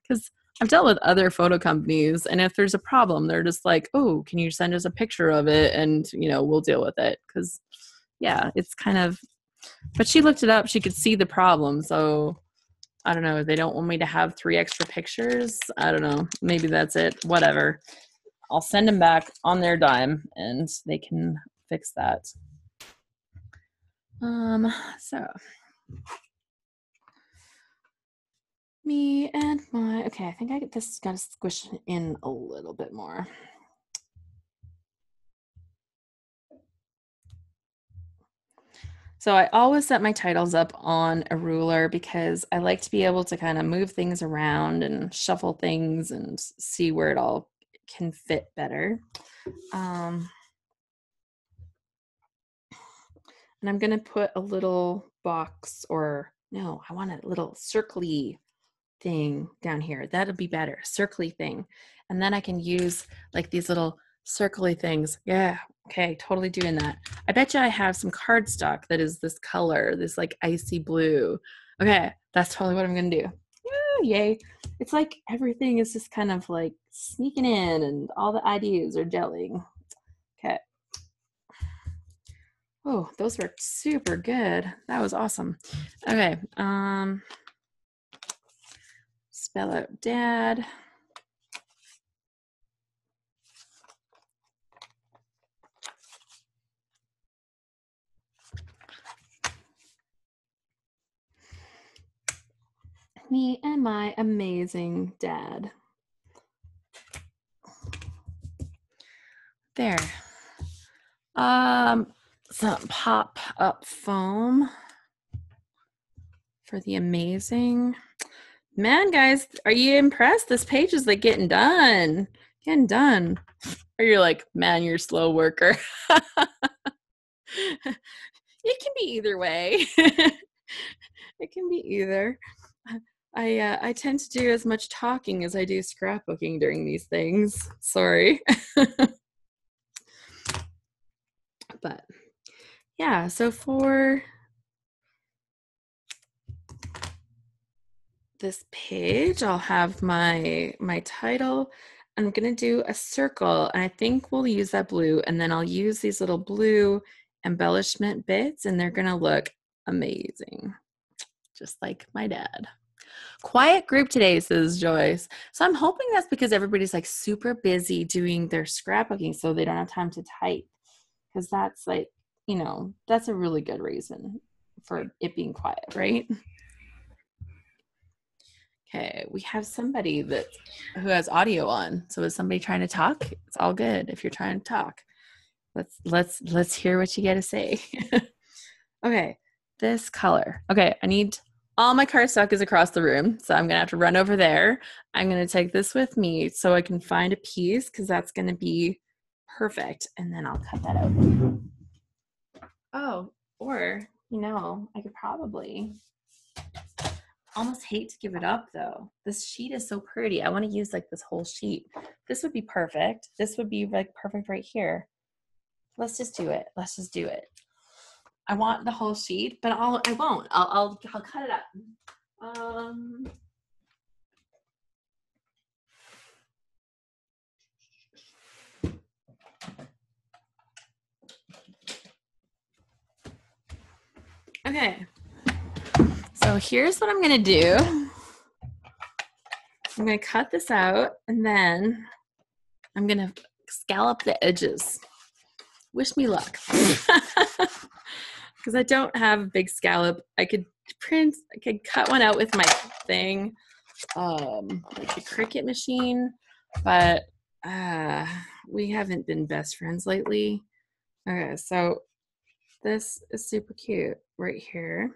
Because I've dealt with other photo companies, and if there's a problem, they're just like, oh, can you send us a picture of it? And, you know, we'll deal with it. Because, yeah, it's kind of, but she looked it up. She could see the problem. So I don't know. They don't want me to have 3 extra pictures. I don't know. Maybe that's it. Whatever. I'll send them back on their dime, and they can fix that. So me and my, okay, I think I get this, got to squish in a little bit more. So I always set my titles up on a ruler because I like to be able to kind of move things around and shuffle things and see where it all can fit better. And I'm going to put a little box, or no, I want a little circly thing down here. That'll be better. Circly thing. And then I can use like these little circly things. Yeah. Okay. Totally doing that. I bet you I have some cardstock that is this color, this like icy blue. Okay. That's totally what I'm going to do. Ooh, yay. It's like everything is just kind of like sneaking in and all the ideas are gelling. Okay. Oh, those were super good. That was awesome. Okay. Spell out dad. Me and my amazing dad. There. Some pop up foam for the amazing. Man, guys, are you impressed? This page is like getting done. Getting done. Or you're like, man, you're a slow worker. It can be either way. It can be either. I tend to do as much talking as I do scrapbooking during these things. Sorry. But yeah, so for this page, I'll have my title. I'm gonna do a circle, and I think we'll use that blue, and then I'll use these little blue embellishment bits, and they're gonna look amazing, just like my dad. Quiet group today, says Joyce. So I'm hoping that's because everybody's like super busy doing their scrapbooking, so they don't have time to type, because that's like, you know, that's a really good reason for it being quiet, right? Okay, we have somebody who has audio on. So is somebody trying to talk? It's all good if you're trying to talk. Let's hear what you got to say. Okay, this color. Okay, I need all my cardstock is across the room, so I'm gonna have to run over there. I'm gonna take this with me so I can find a piece because that's gonna be perfect, and then I'll cut that out. Oh, or you know, I could probably almost hate to give it up though. This sheet is so pretty. I want to use like this whole sheet. This would be perfect. This would be like perfect right here. Let's just do it. Let's just do it. I want the whole sheet, but I won't. I'll cut it up. Okay. So here's what I'm gonna do. I'm gonna cut this out, and then I'm gonna scallop the edges. Wish me luck. Because I don't have a big scallop. I could cut one out with my thing, like the Cricut machine, but we haven't been best friends lately. Okay, so this is super cute right here.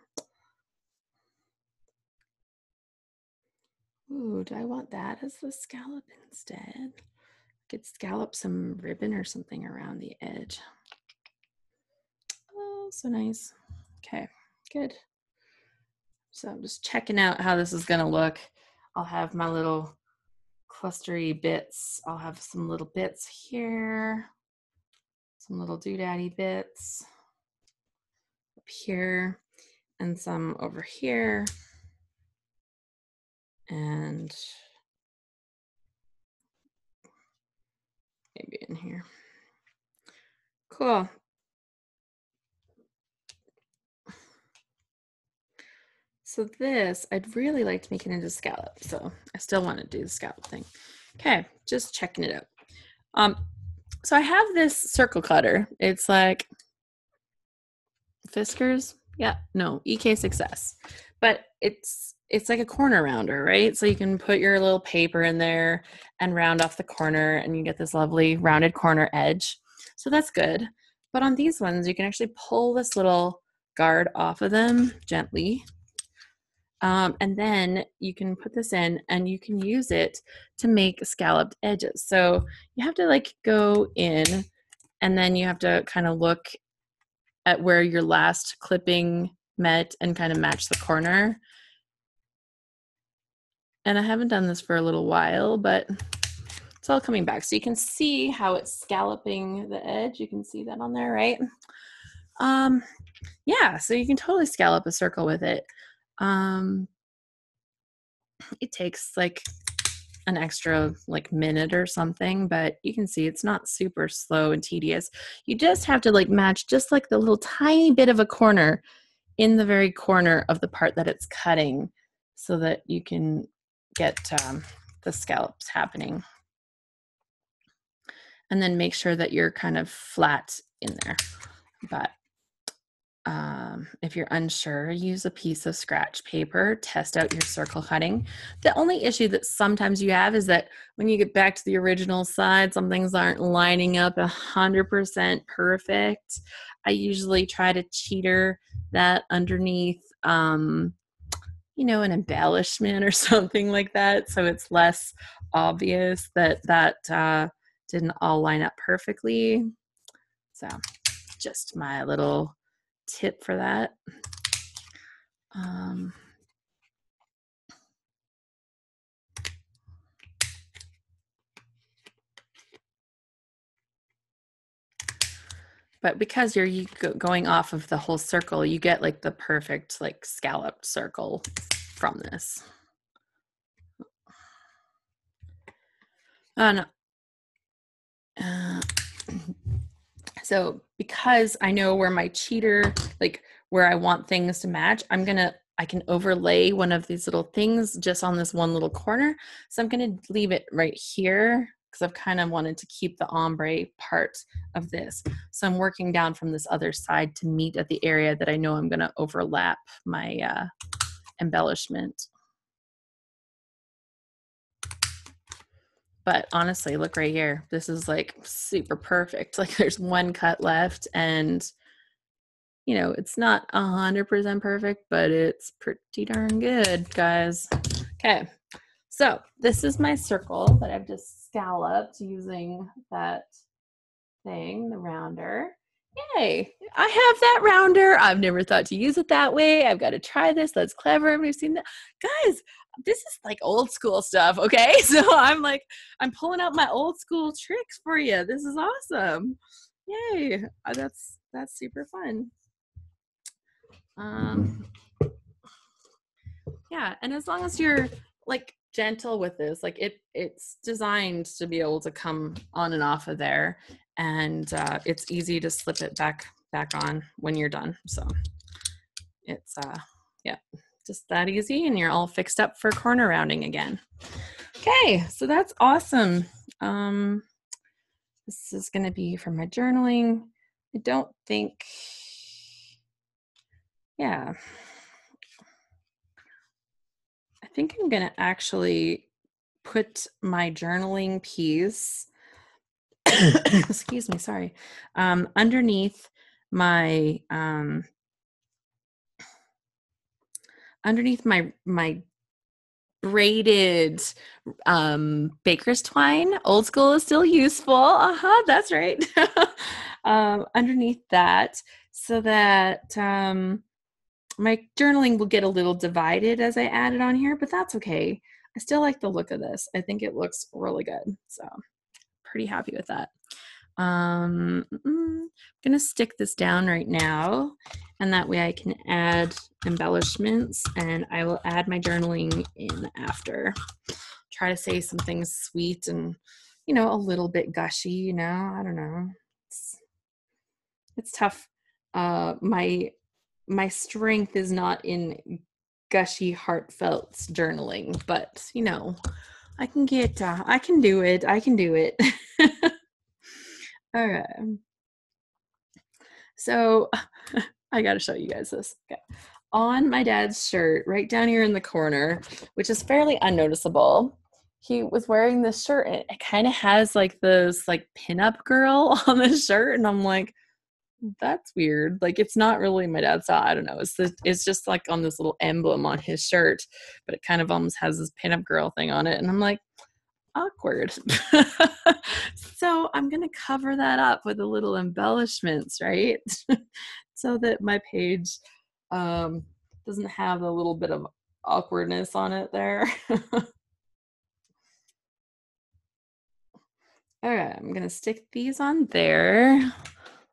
Ooh, do I want that as the scallop instead? I could scallop some ribbon or something around the edge. Oh, so nice. Okay, good. So I'm just checking out how this is gonna look. I'll have my little clustery bits. I'll have some little bits here, some little doodaddy bits up here, and some over here, and maybe in here. Cool. So this, I'd really like to make it into scallop. So I still want to do the scallop thing. Okay, just checking it out. So I have this circle cutter. It's like Fiskars. Yeah, no, EK Success. But it's like a corner rounder, right? So you can put your little paper in there and round off the corner, and you get this lovely rounded corner edge. So that's good. But on these ones, you can actually pull this little guard off of them gently. And then you can put this in and you can use it to make scalloped edges. So you have to like go in, and then you have to kind of look at where your last clipping met and kind of match the corner. And I haven't done this for a little while, but it's all coming back. So you can see how it's scalloping the edge. You can see that on there, right? Yeah, so you can totally scallop a circle with it. It takes like an extra like minute or something, but you can see it's not super slow and tedious. You just have to like match just like the little tiny bit of a corner in the very corner of the part that it's cutting so that you can get the scallops happening. And then make sure that you're kind of flat in there. But if you're unsure, use a piece of scratch paper, test out your circle cutting. The only issue that sometimes you have is that when you get back to the original side, some things aren't lining up 100% perfect. I usually try to cheater that underneath, you know, an embellishment or something like that, so it's less obvious that didn't all line up perfectly. So just my little tip for that. Um, but because you're going off of the whole circle, you get like the perfect like scalloped circle from this. And so because I know where my cheater, like where I want things to match, I can overlay one of these little things just on this one little corner. So I'm gonna leave it right here because I've kind of wanted to keep the ombre part of this. So I'm working down from this other side to meet at the area that I know I'm gonna overlap my embellishment. But honestly, look right here. This is like super perfect. Like there's one cut left and you know, it's not 100% perfect, but it's pretty darn good, guys. Okay, so this is my circle that I've just scalloped using that thing, the rounder. Yay, I have that rounder. I've never thought to use it that way. I've got to try this. That's clever. I've never seen that. Guys, this is like old school stuff, okay? So I'm pulling out my old school tricks for you. This is awesome. Yay, that's super fun. Yeah, and as long as you're like gentle with this, like it's designed to be able to come on and off of there, and it's easy to slip it back on when you're done. So it's yeah, just that easy, and you're all fixed up for corner rounding again. Okay, so that's awesome. This is going to be for my journaling. I don't think, yeah. I think I'm going to actually put my journaling piece, excuse me, sorry, underneath my braided baker's twine. Old school is still useful. That's right. Underneath that, so that my journaling will get a little divided as I add it on here, but that's okay. I still like the look of this. I think it looks really good. So pretty happy with that. I'm going to stick this down right now, and that way I can add embellishments, and I will add my journaling in after. Try to say some things sweet and, you know, a little bit gushy, you know, I don't know. It's tough. My strength is not in gushy, heartfelt journaling, but you know, I can do it. I can do it. All right. So I got to show you guys this. Okay. On my dad's shirt, right down here in the corner, which is fairly unnoticeable, he was wearing this shirt, and it kind of has like this like pinup girl on the shirt, and I'm like, that's weird. Like it's not really my dad's style. I don't know. It's just like on this little emblem on his shirt, but it kind of almost has this pinup girl thing on it, and I'm like, awkward. So I'm gonna cover that up with a little embellishments, right? So that my page doesn't have a little bit of awkwardness on it there. All right, I'm gonna stick these on there.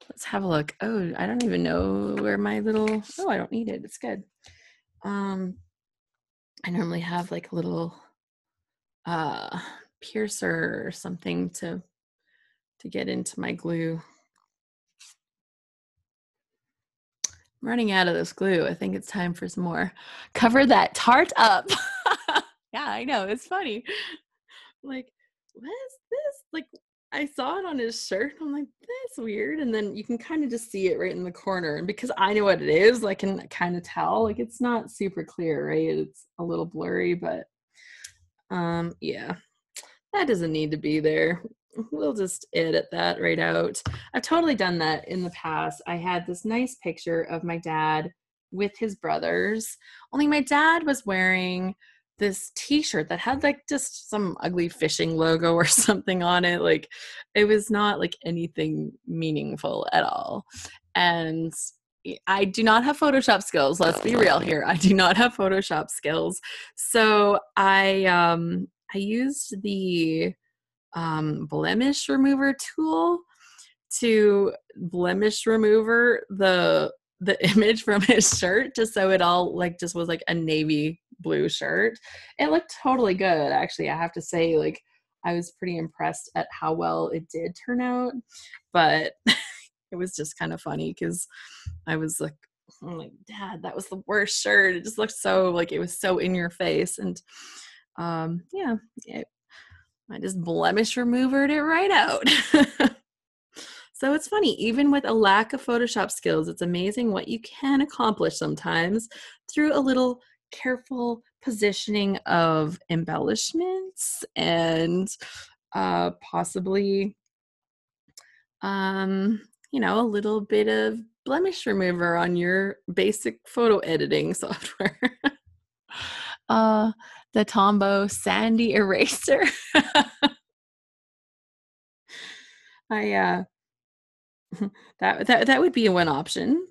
Let's have a look. Oh, I don't even know where my little, oh, I don't need it. It's good. I normally have like a little piercer or something to get into my glue. I'm running out of this glue. I think it's time for some more. Cover that tart up. Yeah, I know. It's funny. Like, what is this? Like, I saw it on his shirt. I'm like, that's weird. And then you can kind of just see it right in the corner. And because I know what it is, I can kind of tell. Like, it's not super clear, right? It's a little blurry, but yeah, that doesn't need to be there. We'll just edit that right out. I've totally done that in the past. I had this nice picture of my dad with his brothers, only my dad was wearing this t-shirt that had like just some ugly fishing logo or something on it. Like it was not like anything meaningful at all. And I do not have Photoshop skills. Let's be real here. I do not have Photoshop skills. So I used the blemish remover tool to blemish remover the image from his shirt, just so it all like just was like a navy blue shirt. It looked totally good, actually. I have to say, like, I was pretty impressed at how well it did turn out, but it was just kind of funny because I was like, I'm like, Dad, that was the worst shirt. It just looked so like it was so in your face. And yeah, I just blemish removered it right out. So it's funny, even with a lack of Photoshop skills, it's amazing what you can accomplish sometimes through a little careful positioning of embellishments and possibly, a little bit of blemish remover on your basic photo editing software. The Tombow Sandy Eraser. I that would be one option.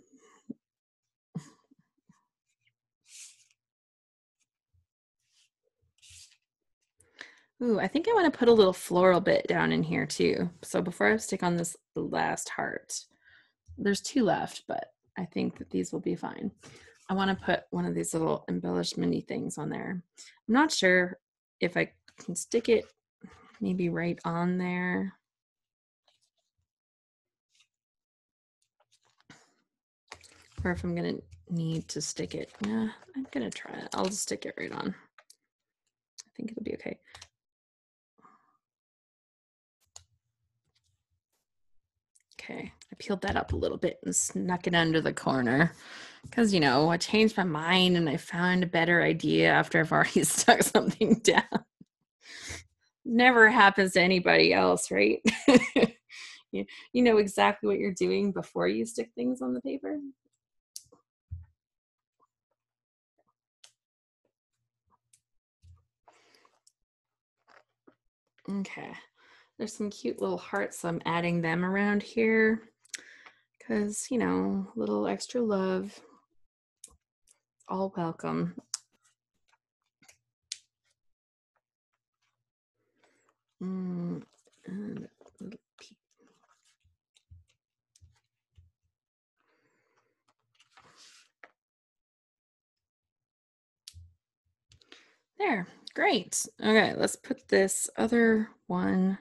Ooh, I think I want to put a little floral bit down in here too. So before I stick on this last heart, there's 2 left, but I think that these will be fine. I want to put one of these little embellishment-y things on there. I'm not sure if I can stick it maybe right on there. Or if I'm going to need to stick it. Yeah, I'm going to try it. I'll just stick it right on. I think it'll be okay. Okay, I peeled that up a little bit and snuck it under the corner because, I changed my mind and I found a better idea after I've already stuck something down. Never happens to anybody else, right? You know exactly what you're doing before you stick things on the paper. Okay, there's some cute little hearts, so I'm adding them around here because, a little extra love, all welcome. And there, great. Okay, let's put this other one.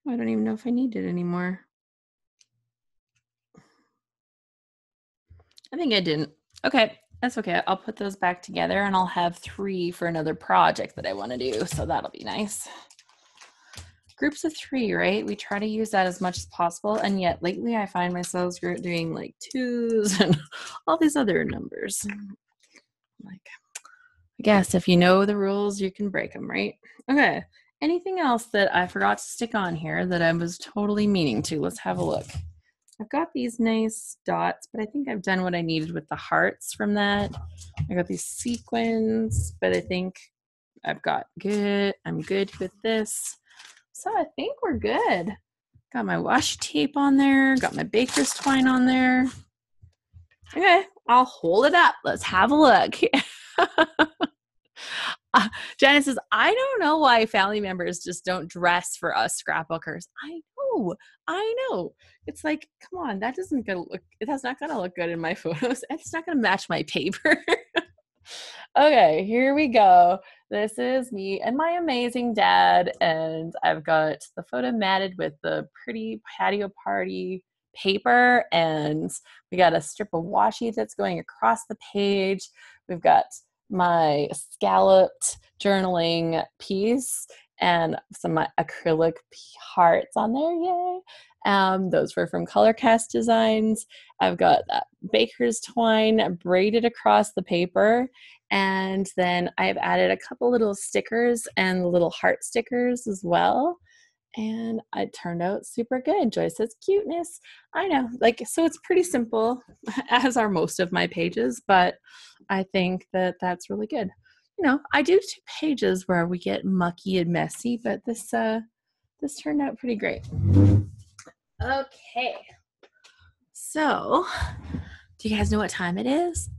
I don't even know if I need it anymore. I think I didn't. Okay, that's okay. I'll put those back together and I'll have 3 for another project that I want to do. So that'll be nice. Groups of 3, right? We try to use that as much as possible. And yet lately I find myself doing like 2s and all these other numbers. Like, I guess if you know the rules, you can break them, right? Okay. Anything else that I forgot to stick on here that I was totally meaning to? Let's have a look. I've got these nice dots, but I think I've done what I needed with the hearts from that. I got these sequins, but I think I'm good with this. So I think we're good. Got my washi tape on there, got my baker's twine on there. Okay, I'll hold it up. Let's have a look. Jenna says, I don't know why family members just don't dress for us scrapbookers. I know. It's like, come on, that's not gonna look good in my photos. It's not gonna match my paper. Okay, here we go. This is me and my amazing dad, and I've got the photo matted with the pretty patio party paper, and we got a strip of washi that's going across the page. We've got my scalloped journaling piece and some acrylic hearts on there. Yay! Those were from Colorcast Designs. I've got that baker's twine braided across the paper. And then I've added a couple little stickers and little heart stickers as well. And it turned out super good. Joyce says, cuteness. I know, so it's pretty simple, as are most of my pages, but I think that that's really good. I do 2 pages where we get mucky and messy, but this turned out pretty great. Okay. So, Do you guys know what time it is?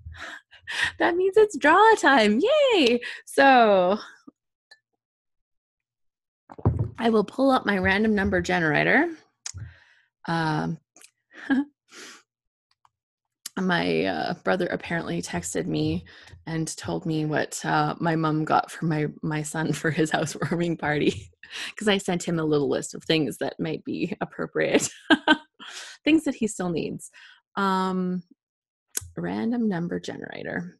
That means it's draw time. Yay! So I will pull up my random number generator. My brother apparently texted me and told me what my mom got for my son for his housewarming party, because I sent him a little list of things that might be appropriate, things that he still needs. Random number generator.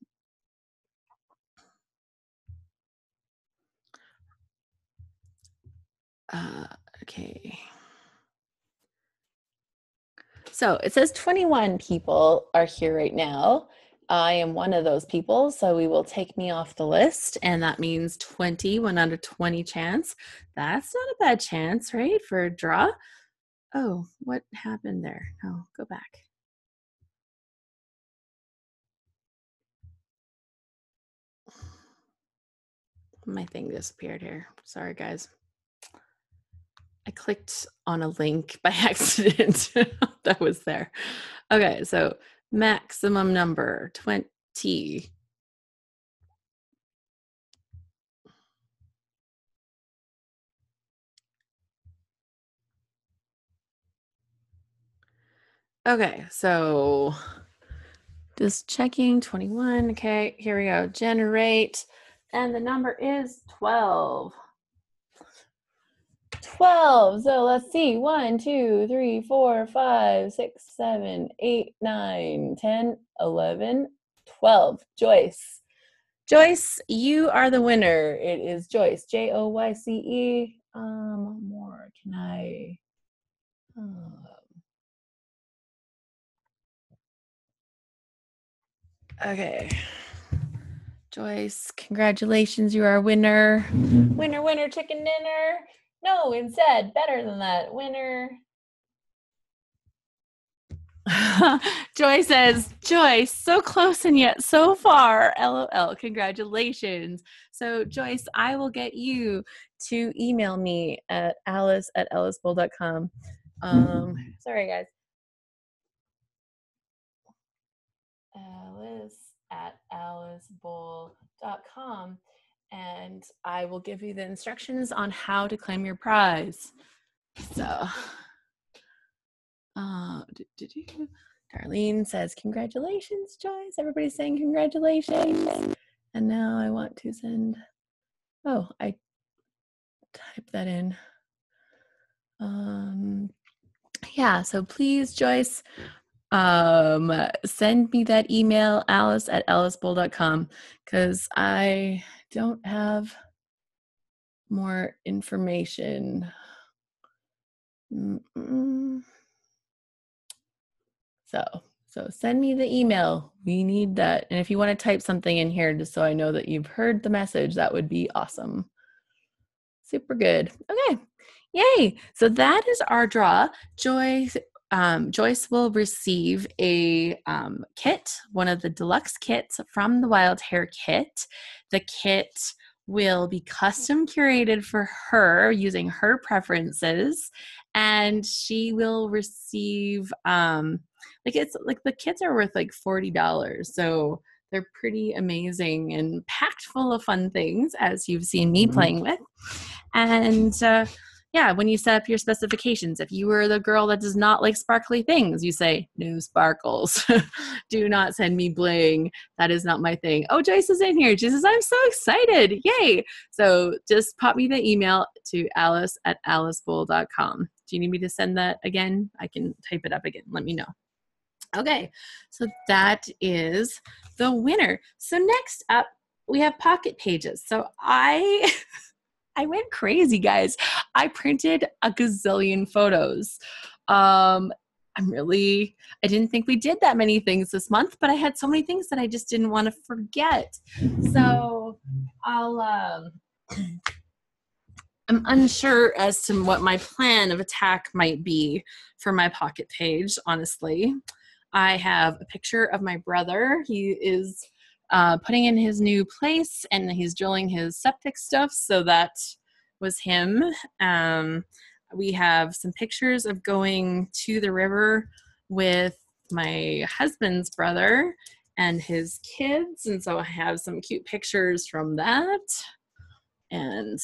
Okay. So it says 21 people are here right now. I am one of those people, so we will take me off the list, and that means 20, 1 out of 20 chance. That's not a bad chance, right, for a draw? Oh, what happened there? Oh, go back. My thing disappeared here. Sorry, guys. I clicked on a link by accident that was there. Okay, so maximum number 20. Okay, so just checking 21. Okay, here we go. Generate. And the number is 12. 12. So let's see. 1, 2, 3, 4, 5, 6, 7, 8, 9, 10, 11, 12. Joyce. Joyce, you are the winner. It is Joyce. Joyce. More. Can I? Okay. Joyce, congratulations. You are a winner. Winner, winner, chicken dinner. No, instead, better than that. Winner. Joy says, Joyce, so close and yet so far. LOL. Congratulations. So, Joyce, I will get you to email me at alice@alicebull.com. Sorry, guys. alice@alicebull.com, and I will give you the instructions on how to claim your prize. So, Darlene says, congratulations, Joyce. Everybody's saying congratulations. And now I want to send, oh, I typed that in. Yeah, so please, Joyce, send me that email, alice@alicebull.com, because I don't have more information. So send me the email. We need that. And if you want to type something in here just so I know that you've heard the message, that would be awesome. Super good. Okay. Yay. So that is our draw. Joyce will receive a kit, one of the deluxe kits from the Wild Hair Kit. The kit will be custom curated for her using her preferences, and she will receive it's like the kits are worth like $40, so they're pretty amazing and packed full of fun things, as you've seen me playing with. And yeah, when you set up your specifications, if you were the girl that does not like sparkly things, you say, no sparkles. Do not send me bling. That is not my thing. Oh, Joyce is in here. She says, I'm so excited. Yay. So just pop me the email to alice@alicebull.com. Do you need me to send that again? I can type it up again. Let me know. Okay, so that is the winner. So next up, we have pocket pages. So I went crazy, guys. I printed a gazillion photos. I didn't think we did that many things this month, but I had so many things that I just didn't want to forget. So I'm unsure as to what my plan of attack might be for my pocket page, honestly. I have a picture of my brother. He is putting in his new place, and he's drilling his septic stuff, so that was him. We have some pictures of going to the river with my husband's brother and his kids. And so I have some cute pictures from that. And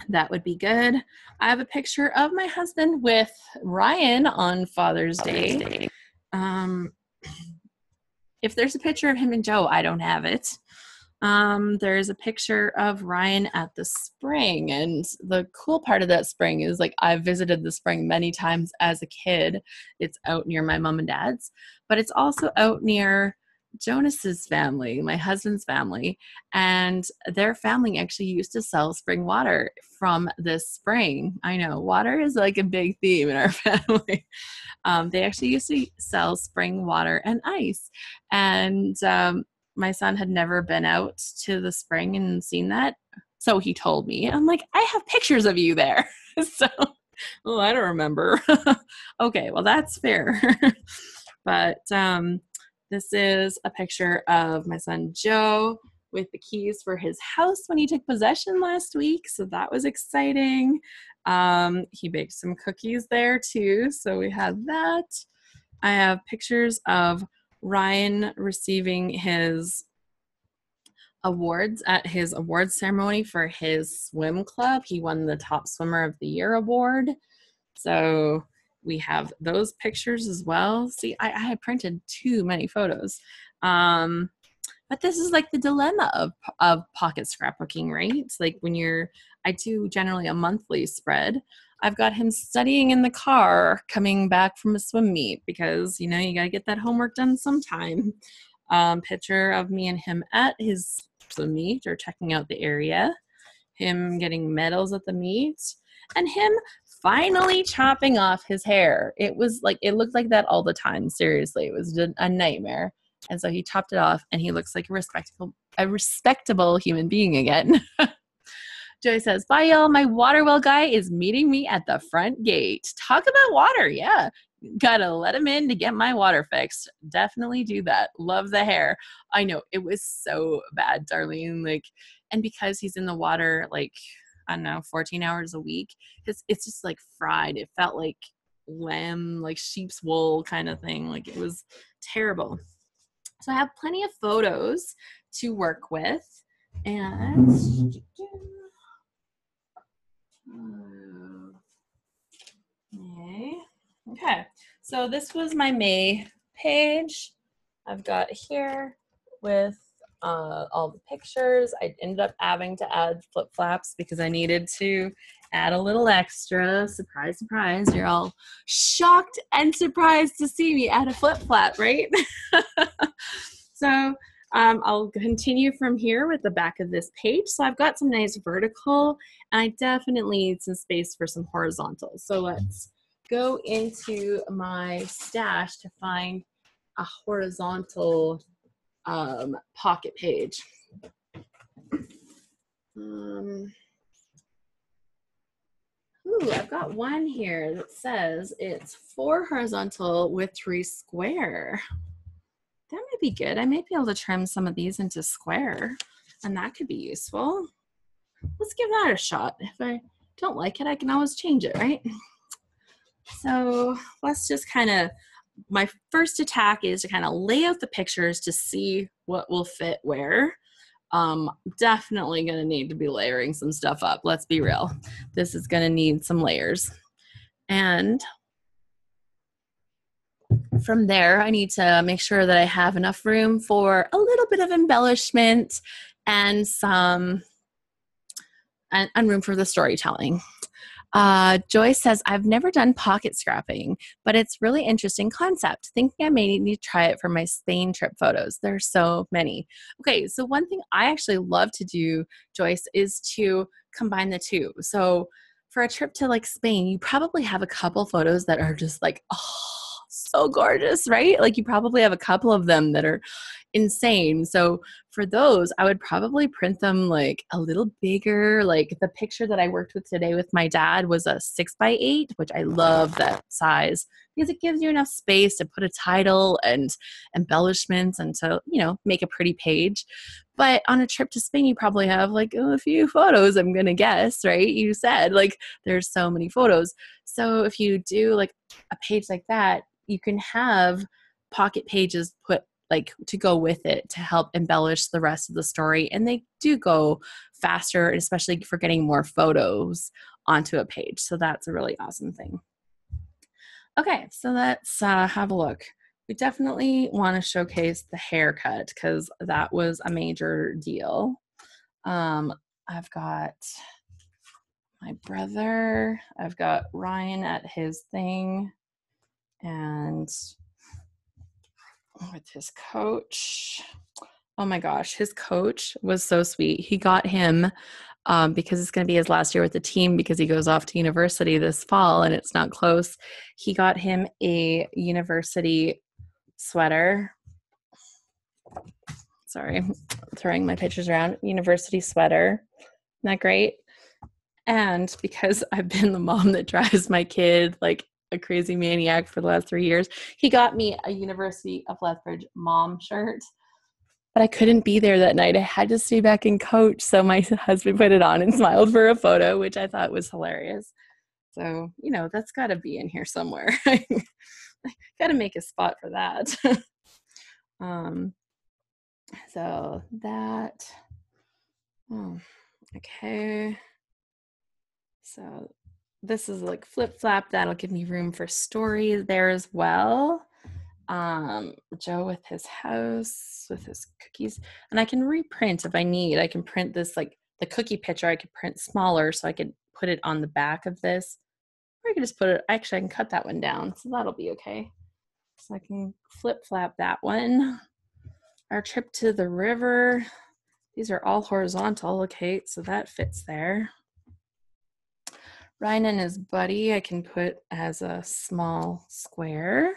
that would be good. I have a picture of my husband with Ryan on Father's Day. If there's a picture of him and Joe, I don't have it. There's a picture of Ryan at the spring, and the cool part of that spring is like I've visited the spring many times as a kid. It's out near my mom and dad's, but it's also out near Jonas's family, my husband's family, and their family actually used to sell spring water from this spring. I know water is like a big theme in our family. They actually used to sell spring water and ice, and my son had never been out to the spring and seen that. So he told me, I'm like, I have pictures of you there. So, well, I don't remember. Okay, well, that's fair. But this is a picture of my son, Joe, with the keys for his house when he took possession last week. So that was exciting. He baked some cookies there too. So we had that. I have pictures of Ryan receiving his awards at his awards ceremony for his swim club. He won the Top Swimmer of the Year award. So we have those pictures as well. See, I had printed too many photos. But this is like the dilemma of pocket scrapbooking, right? It's like when I do generally a monthly spread. I've got him studying in the car coming back from a swim meet because, you got to get that homework done sometime. Picture of me and him at his swim meet or checking out the area. Him getting medals at the meet. And him finally chopping off his hair. It looked like that all the time. Seriously, it was a nightmare. And so he chopped it off and he looks like a respectable human being again. Joy says, bye y'all. My water well guy is meeting me at the front gate. Talk about water. Yeah. Gotta let him in to get my water fixed. Definitely do that. Love the hair. I know it was so bad, Darlene. And because he's in the water, I don't know, 14 hours a week, it's just fried. It felt like lamb, sheep's wool kind of thing. It was terrible. So I have plenty of photos to work with. And okay. So this was my May page. I've got here with all the pictures. I ended up having to add flip-flops because I needed to add a little extra. Surprise, surprise. You're all shocked and surprised to see me add a flip-flop, right? So I'll continue from here with the back of this page. So I've got some nice vertical, and I definitely need some space for some horizontal. So let's go into my stash to find a horizontal pocket page. I've got one here that says it's 4 horizontal with 3 square. That might be good. I might be able to trim some of these into square, and that could be useful. Let's give that a shot. If I don't like it, I can always change it, right? So let's just my first attack is to kind of lay out the pictures to see what will fit where. Definitely going to need to be layering some stuff up. Let's be real. This is going to need some layers. And from there, I need to make sure that I have enough room for a little bit of embellishment and room for the storytelling. Joyce says, I've never done pocket scrapping, but it's really interesting concept. Thinking I may need to try it for my Spain trip photos. There's so many. Okay, so one thing I actually love to do, Joyce, is to combine the two. So for a trip to Spain, you probably have a couple photos that are just so gorgeous, right? You probably have a couple of them that are insane. So for those, I would probably print them a little bigger. The picture that I worked with today with my dad was a 6x8, which I love that size because it gives you enough space to put a title and embellishments and to, make a pretty page. But on a trip to Spain, you probably have a few photos, I'm going to guess, right? You said there's so many photos. So if you do a page like that, you can have pocket pages put like to go with it to help embellish the rest of the story. And they do go faster, especially for getting more photos onto a page. So that's a really awesome thing. Okay, so let's have a look. We definitely want to showcase the haircut because that was a major deal. I've got my brother, I've got Ryan at his thing, and with his coach. Oh my gosh, his coach was so sweet. He got him because it's going to be his last year with the team because he goes off to university this fall and it's not close. He got him a university sweater. Sorry, I'm throwing my pictures around. University sweater. Isn't that great? And because I've been the mom that drives my kid like a crazy maniac for the last 3 years, he got me a University of Lethbridge mom shirt. But I couldn't be there that night. I had to stay back and coach. So my husband put it on and smiled for a photo, which I thought was hilarious. So, that's got to be in here somewhere. I got to make a spot for that. So that, okay. So this is like flip flap. That'll give me room for stories there as well. Joe with his house, with his cookies. And I can reprint if I need. I can print this, like the cookie picture, I could print smaller so I could put it on the back of this. Or I could just put it, actually I can cut that one down. So that'll be okay. So I can flip flap that one. Our trip to the river. These are all horizontal. Okay, so that fits there. Ryan and his buddy, I can put as a small square.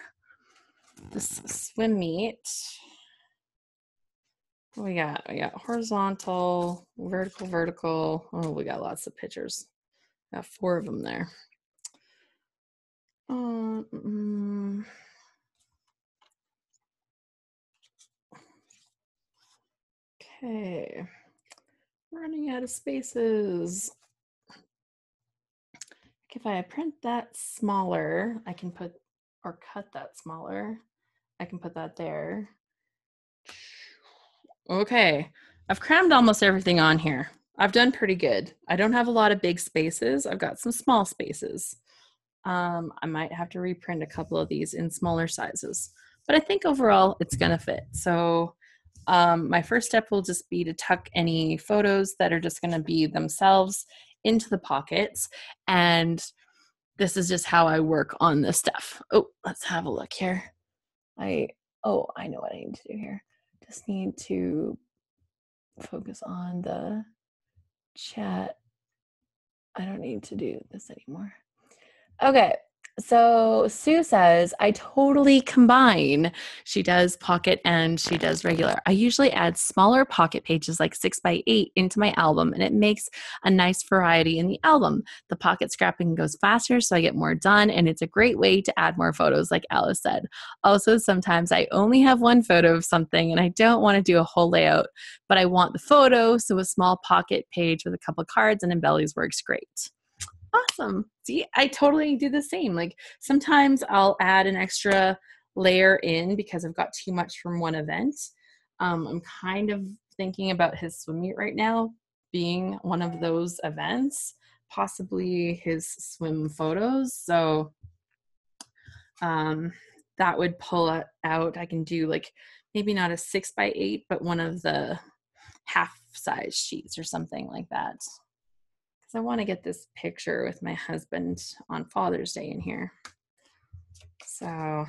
This swim meet. We got horizontal, vertical. Oh, we got lots of pictures. Got 4 of them there. Okay. Running out of spaces. If I print that smaller, I can put, or cut that smaller, I can put that there. Okay, I've crammed almost everything on here. I've done pretty good. I don't have a lot of big spaces. I've got some small spaces. I might have to reprint a couple of these in smaller sizes, but I think overall it's gonna fit. So my first step will just be to tuck any photos that are just gonna be themselves into the pockets. And this is just how I work on this stuff. Oh, let's have a look here. I know what I need to do here. Just need to focus on the chat. I don't need to do this anymore. Okay. So Sue says, I totally combine. She does pocket and she does regular. I usually add smaller pocket pages like 6x8 into my album, and it makes a nice variety in the album. The pocket scrapping goes faster, so I get more done, and it's a great way to add more photos, like Alice said. Also, sometimes I only have one photo of something and I don't want to do a whole layout, but I want the photo, so a small pocket page with a couple cards and embellies works great. Awesome. See, I totally do the same. Like sometimes I'll add an extra layer in because I've got too much from one event. I'm kind of thinking about his swim meet right now being one of those events, possibly his swim photos. So that would pull it out. I can do like maybe not a 6x8, but one of the half size sheets or something like that. I want to get this picture with my husband on Father's Day in here. So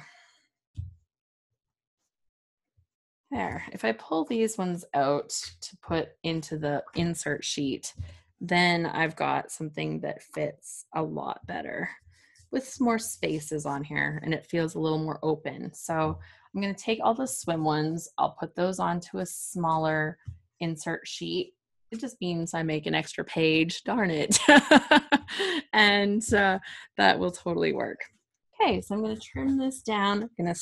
there, if I pull these ones out to put into the insert sheet, then I've got something that fits a lot better with more spaces on here, and it feels a little more open. So I'm going to take all the swim ones, I'll put those onto a smaller insert sheet. It just means I make an extra page, darn it. And that will totally work. Okay, so I'm going to trim this down. I'm going to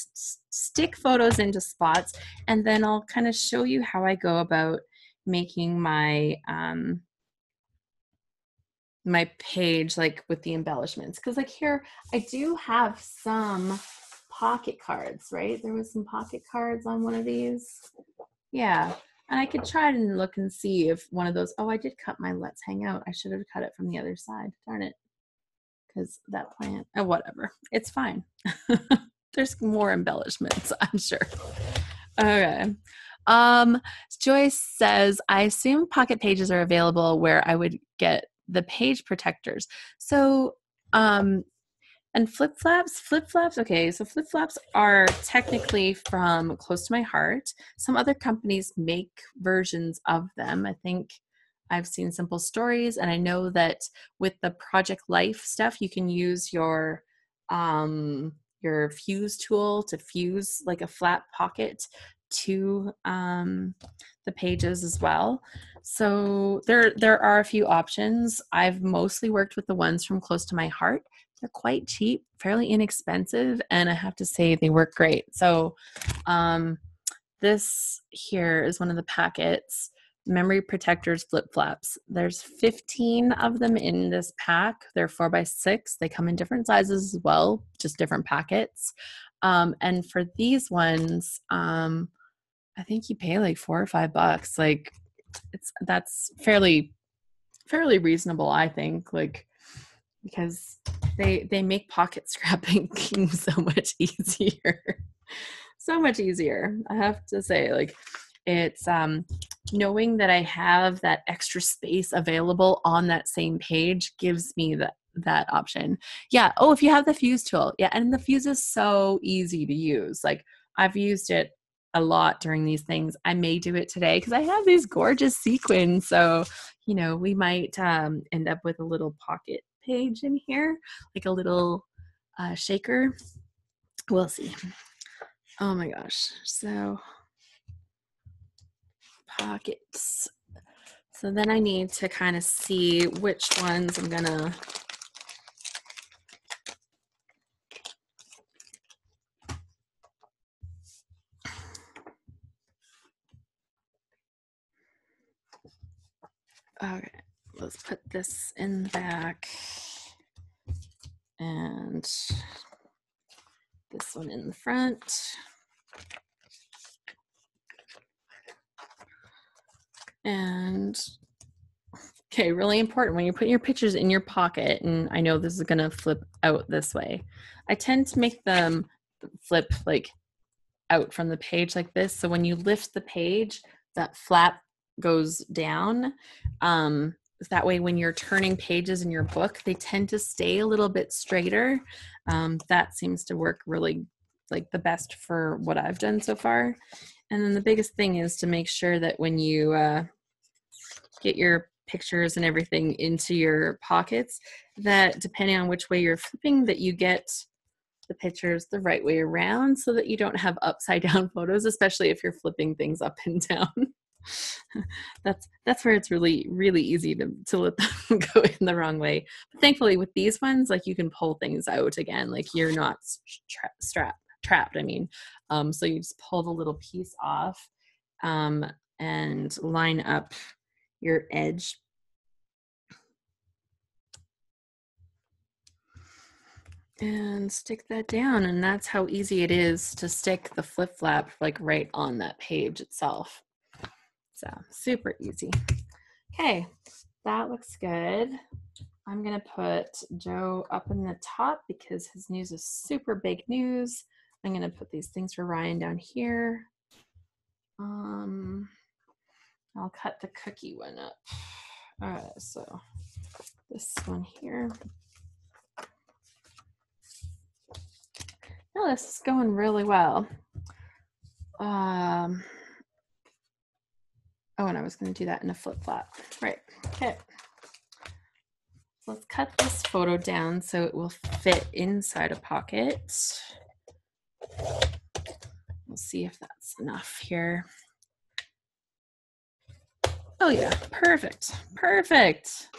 stick photos into spots, and then I'll kind of show you how I go about making my my page like with the embellishments. Because like here, I do have some pocket cards, right? There was some pocket cards on one of these. Yeah. And I could try and look and see if one of those, oh, I did cut my Let's Hang Out. I should have cut it from the other side. Darn it. Because that plant, oh, whatever. It's fine. There's more embellishments, I'm sure. Okay. Joyce says, I assume Pocket Pages are available where I would get the page protectors. So, and flip flaps, okay, so flip flaps are technically from Close to My Heart. Some other companies make versions of them. I think I've seen Simple Stories, and I know that with the Project Life stuff, you can use your fuse tool to fuse like a flat pocket to the pages as well. So there are a few options. I've mostly worked with the ones from Close to My Heart. They're quite cheap, fairly inexpensive, and I have to say they work great. So this here is one of the packets, Memory Protectors Flip Flaps. There's 15 of them in this pack. They're 4x6. They come in different sizes as well, just different packets. And for these ones, I think you pay like $4 or $5. Like that's fairly reasonable, I think. Like, because they make pocket scrapping so much easier. So much easier, I have to say. Like, it's knowing that I have that extra space available on that same page gives me that option. Yeah. Oh, if you have the fuse tool. Yeah. And the fuse is so easy to use. Like, I've used it a lot during these things. I may do it today because I have these gorgeous sequins. So, we might end up with a little pocket page in here, like a little shaker. We'll see. Oh my gosh. So pockets. So then I need to kind of see which ones I'm gonna okay, let's put this in the back and this one in the front. And okay, really important when you put your pictures in your pocket, and I know this is gonna flip out this way. I tend to make them flip like out from the page like this. So when you lift the page, that flap goes down. That way when you're turning pages in your book, they tend to stay a little bit straighter. That seems to work really like the best for what I've done so far. And then the biggest thing is to make sure that when you get your pictures and everything into your pockets, that depending on which way you're flipping, that you get the pictures the right way around so that you don't have upside down photos, especially if you're flipping things up and down. That's where it's really, really easy to let them go in the wrong way. But thankfully with these ones, like, you can pull things out again, like you're not trapped. I mean, so you just pull the little piece off and line up your edge. And stick that down, and that's how easy it is to stick the flip flap like right on that page itself. So super easy. Okay, that looks good. I'm gonna put Joe up in the top because his news is super big news. I'm gonna put these things for Ryan down here. I'll cut the cookie one up. All right, so this one here. Oh, this is going really well. Oh, and I was going to do that in a flip flap. Right. Okay. So let's cut this photo down so it will fit inside a pocket. We'll see if that's enough here. Oh yeah, perfect. Perfect.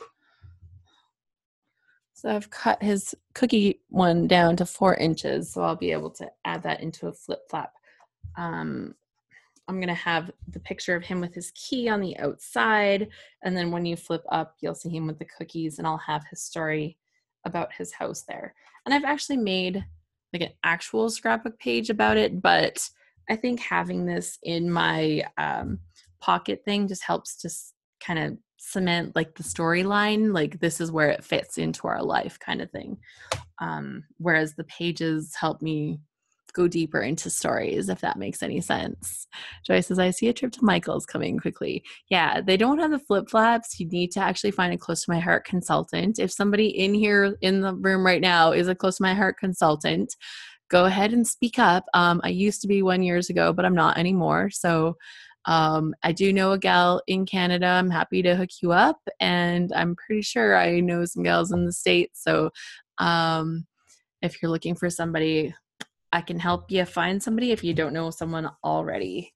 So I've cut his cookie one down to 4 inches, so I'll be able to add that into a flip flap. I'm going to have the picture of him with his key on the outside, and then when you flip up, you'll see him with the cookies, and I'll have his story about his house there. And I've actually made like an actual scrapbook page about it, but I think having this in my pocket thing just helps to kind of cement like the storyline, like this is where it fits into our life kind of thing. Whereas the pages help me go deeper into stories, if that makes any sense. Joy says, I see a trip to Michael's coming quickly. Yeah, they don't have the flip flaps. You need to actually find a close to my heart consultant. If somebody in here in the room right now is a close to my heart consultant, go ahead and speak up. I used to be 1 year ago, but I'm not anymore. So I do know a gal in Canada. I'm happy to hook you up. And I'm pretty sure I know some gals in the States. So if you're looking for somebody, I can help you find somebody if you don't know someone already.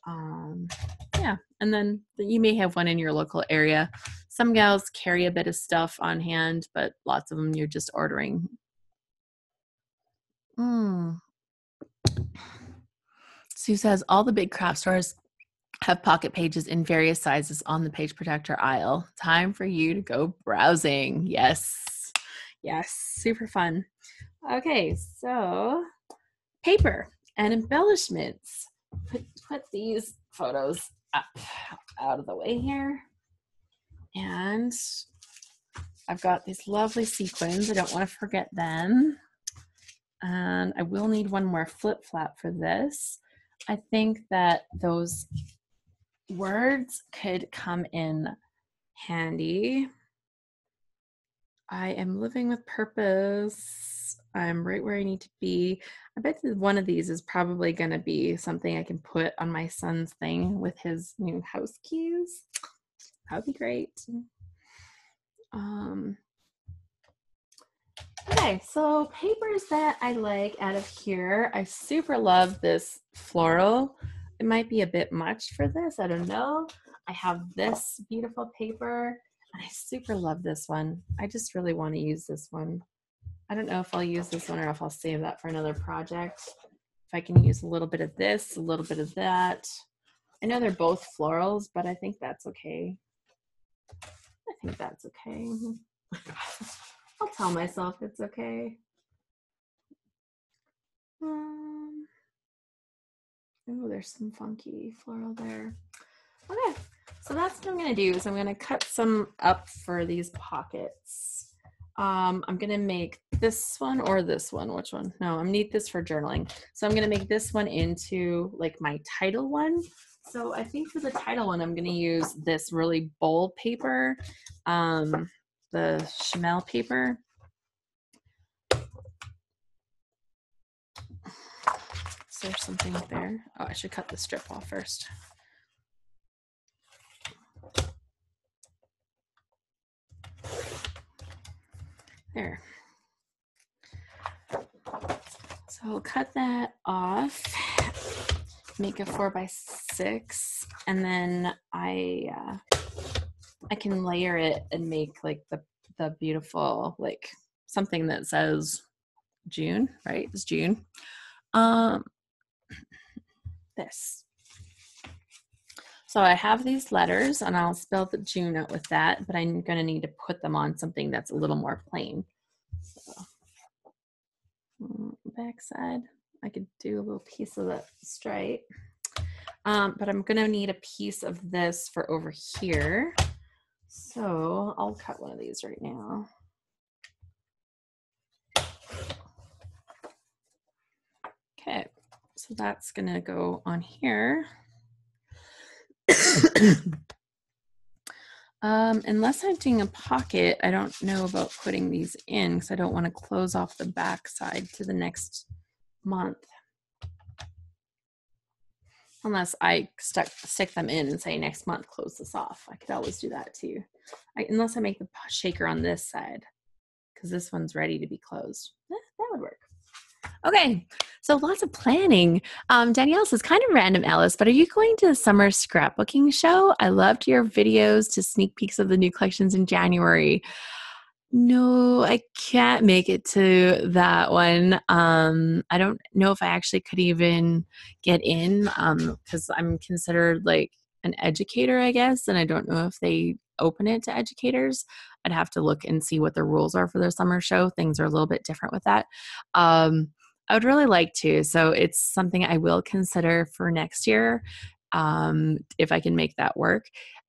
Yeah, and then you may have one in your local area. Some gals carry a bit of stuff on hand, but lots of them you're just ordering. Sue says, all the big craft stores have pocket pages in various sizes on the page protector aisle. Time for you to go browsing. Yes, yes, super fun. Okay, so paper and embellishments. Put these photos up out of the way here. And I've got these lovely sequins. I don't want to forget them. And I will need one more flip flap for this. I think that those words could come in handy. I am living with purpose. I'm right where I need to be. I bet that one of these is probably going to be something I can put on my son's thing with his new house keys. That would be great. Okay, so papers that I like out of here. I super love this floral. It might be a bit much for this. I don't know. I have this beautiful paper. I super love this one. I just really want to use this one. I don't know if I'll use this one or if I'll save that for another project. If I can use a little bit of this, a little bit of that. I know they're both florals, but I think that's okay. I think that's okay. I'll tell myself it's okay. Oh, there's some funky floral there. Okay, so that's what I'm gonna do is I'm gonna cut some up for these pockets. I'm gonna make this one or this one. Which one? No, I need this for journaling. So I'm gonna make this one into like my title one. So I think for the title one, I'm gonna use this really bold paper, the Chamel paper. Is there something there? Oh, I should cut the strip off first. There. So I'll cut that off, make a 4x6, and then I can layer it and make like the beautiful, like something that says June, right? It's June. This. So I have these letters and I'll spell the June out with that, but I'm going to need to put them on something that's a little more plain. So, backside, I could do a little piece of that stripe, but I'm going to need a piece of this for over here. So I'll cut one of these right now. Okay, so that's going to go on here. Unless I'm doing a pocket, I don't know about putting these in because I don't want to close off the back side to the next month. Unless I stick them in and say next month, close this off. I could always do that too. Unless I make the shaker on this side because this one's ready to be closed. That would work. Okay, so lots of planning. Danielle says, kind of random, Alice, but are you going to the summer scrapbooking show? I loved your videos to sneak peeks of the new collections in January. No, I can't make it to that one. I don't know if I actually could even get in because I'm considered like an educator, I guess, and I don't know if they open it to educators. I'd have to look and see what the rules are for their summer show. Things are a little bit different with that. I would really like to. So it's something I will consider for next year, if I can make that work.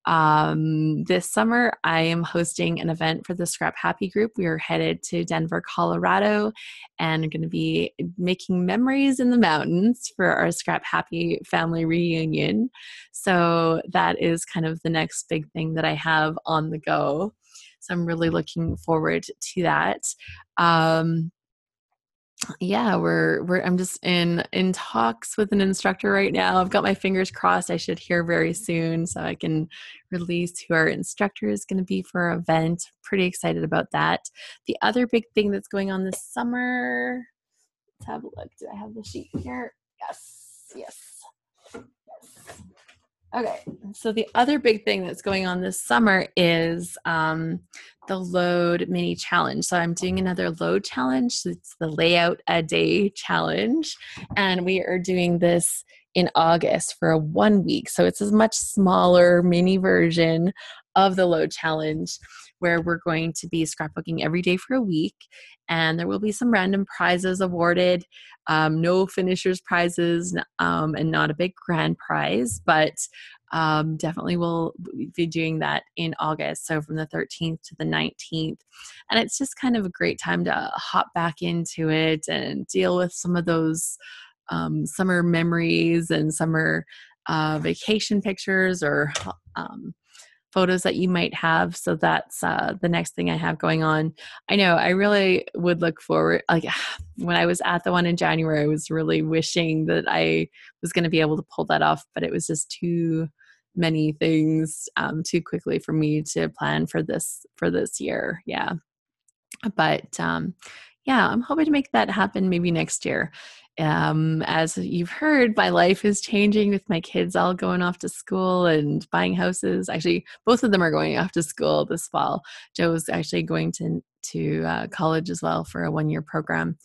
This summer, I am hosting an event for the ScrapHappy group. We are headed to Denver, Colorado, and going to be making memories in the mountains for our ScrapHappy family reunion. So that is kind of the next big thing that I have on the go. So I'm really looking forward to that. Um, yeah, I'm just in talks with an instructor right now. I've got my fingers crossed I should hear very soon so I can release who our instructor is going to be for our event. Pretty excited about that. The other big thing that's going on this summer, let's have a look. Do I have the sheet here? Yes. Okay, so the other big thing that's going on this summer is the load mini challenge. So I'm doing another load challenge. So it's the layout a day challenge, and we are doing this in August for a 1 week. So it's a much smaller mini version of the load challenge where we're going to be scrapbooking every day for a week, and there will be some random prizes awarded. No finishers prizes, and not a big grand prize, but definitely will be doing that in August. So from the 13th to the 19th. And it's just kind of a great time to hop back into it and deal with some of those summer memories and summer vacation pictures or photos that you might have. So that's the next thing I have going on. I know I really would look forward, like when I was at the one in January, I was really wishing that I was going to be able to pull that off, but it was just too many things too quickly for me to plan for this year. Yeah. But yeah, I'm hoping to make that happen maybe next year. As you've heard, my life is changing with my kids all going off to school and buying houses. Actually, both of them are going off to school this fall. Joe's actually going to college as well for a 1-year program,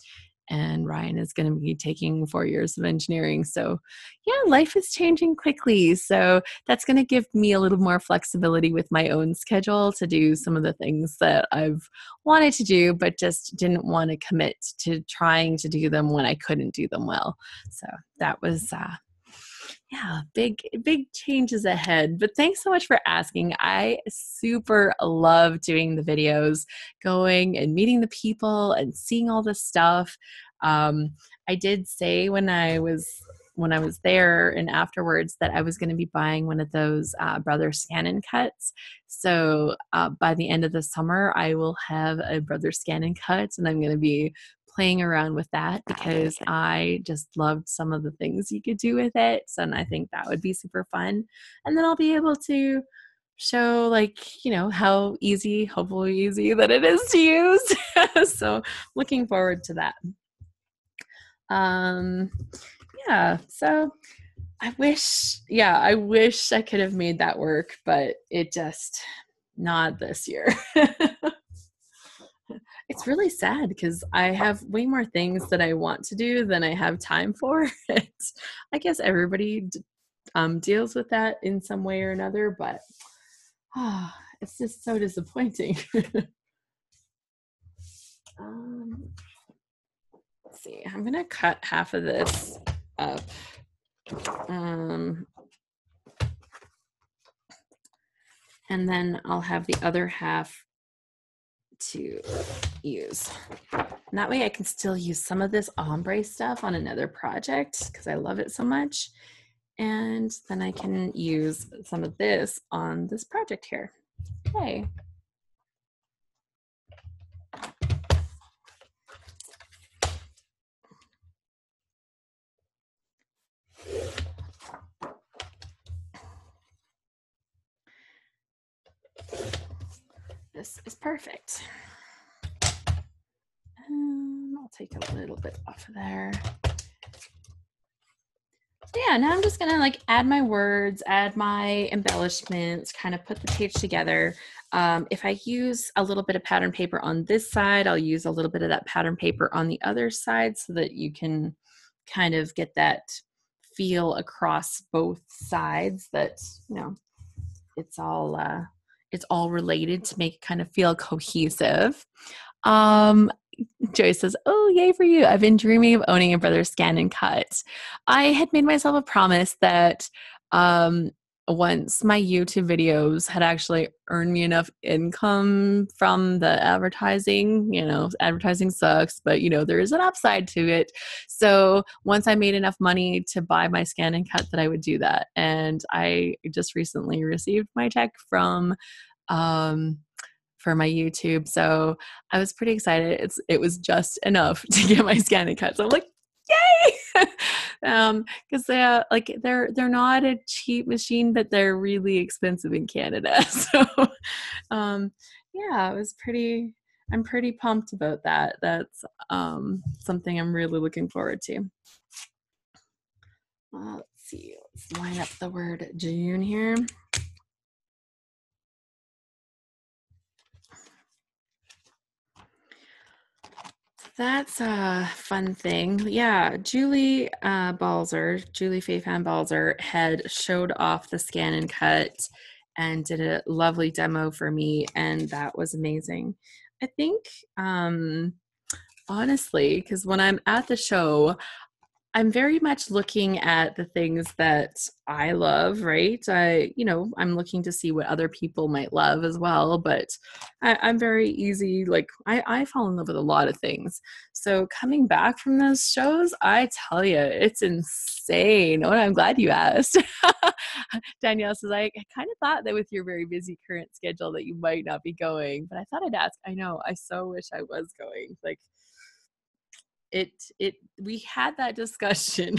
and Ryan is going to be taking 4 years of engineering. So yeah, life is changing quickly. So that's going to give me a little more flexibility with my own schedule to do some of the things that I've wanted to do, but just didn't want to commit to trying to do them when I couldn't do them well. So that was, yeah, big changes ahead. But thanks so much for asking. I super love doing the videos, going and meeting the people and seeing all this stuff. I did say when I was there and afterwards that I was going to be buying one of those brother scan and cuts. So by the end of the summer, I will have a brother scan and cut, and I'm going to be playing around with that because I just loved some of the things you could do with it. And I think that would be super fun. And then I'll be able to show, like, how easy, hopefully easy, that it is to use. So looking forward to that. Yeah, so I wish I could have made that work, but it just not this year. It's really sad because I have way more things that I want to do than I have time for. I guess everybody deals with that in some way or another, but it's just so disappointing. Let's see, I'm gonna cut half of this up. And then I'll have the other half to use. And that way I can still use some of this ombre stuff on another project because I love it so much. And then I can use some of this on this project here. Okay. This is perfect. I'll take a little bit off of there. Yeah, now I'm just gonna add my words, add my embellishments, kind of put the page together. If I use a little bit of pattern paper on this side, I'll use a little bit of that pattern paper on the other side so that you can kind of get that feel across both sides that, it's all related to make it kind of feel cohesive. Joyce says, oh, yay for you. I've been dreaming of owning a brother scan and cut. I had made myself a promise that um, once my YouTube videos had actually earned me enough income from the advertising, advertising sucks, but there is an upside to it. So once I made enough money to buy my scan and cut, that I would do that. And I just recently received my check from um, for my YouTube. So I was pretty excited. It was just enough to get my scan and cut. So I'm like, yay! Because they're not a cheap machine, but they're really expensive in Canada. So yeah, I'm pretty pumped about that. That's something I'm really looking forward to. Let's see, let's line up the word June here. That's a fun thing. Yeah, Julie Faifan Balzer had showed off the scan and cut and did a lovely demo for me, and that was amazing. I think, honestly, because when I'm at the show, I'm very much looking at the things that I love, right? I'm looking to see what other people might love as well, but I'm very easy. Like I fall in love with a lot of things. So coming back from those shows, I tell you, it's insane. Oh, I'm glad you asked. Danielle says, I kind of thought that with your very busy current schedule that you might not be going, but I thought I'd ask. I know, I so wish I was going. Like, we had that discussion.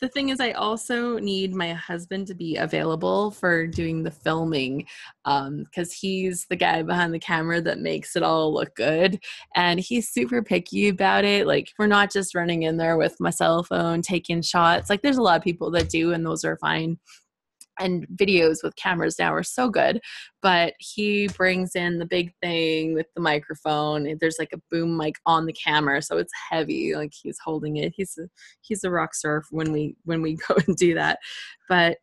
The thing is, I also need my husband to be available for doing the filming, because he's the guy behind the camera that makes it all look good, and he's super picky about it. Like, we're not just running in there with my cell phone taking shots. Like, there's a lot of people that do, and those are fine, and videos with cameras now are so good, but he brings in the big thing with the microphone. There's like a boom mic on the camera, so it's heavy, like he's holding it. He's a rock star when we go and do that. But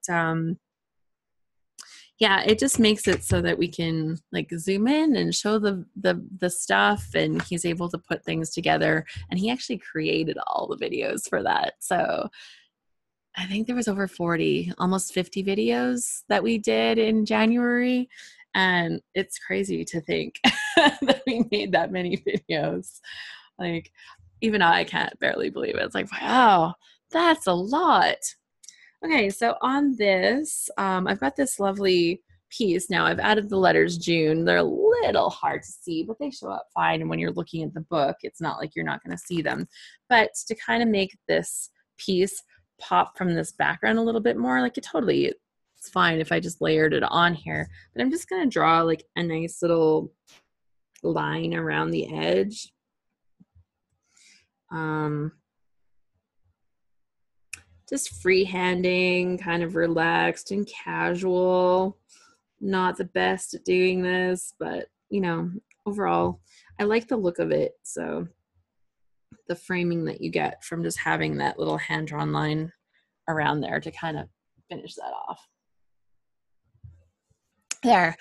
yeah, it just makes it so that we can like zoom in and show the stuff, and he's able to put things together, and he actually created all the videos for that. So I think there was over 40, almost 50 videos that we did in January. And it's crazy to think that we made that many videos. Like, even I can't barely believe it. It's like, wow, that's a lot. Okay, so on this, I've got this lovely piece. Now I've added the letters June. They're a little hard to see, but they show up fine. And when you're looking at the book, it's not like you're not going to see them. But to kind of make this piece pop from this background a little bit more, like it's fine if I just layered it on here. But I'm just going to draw like a nice little line around the edge. Just freehanding, kind of relaxed and casual. Not the best at doing this, but overall, I like the look of it. So the framing that you get from just having that little hand-drawn line around there to kind of finish that off. There.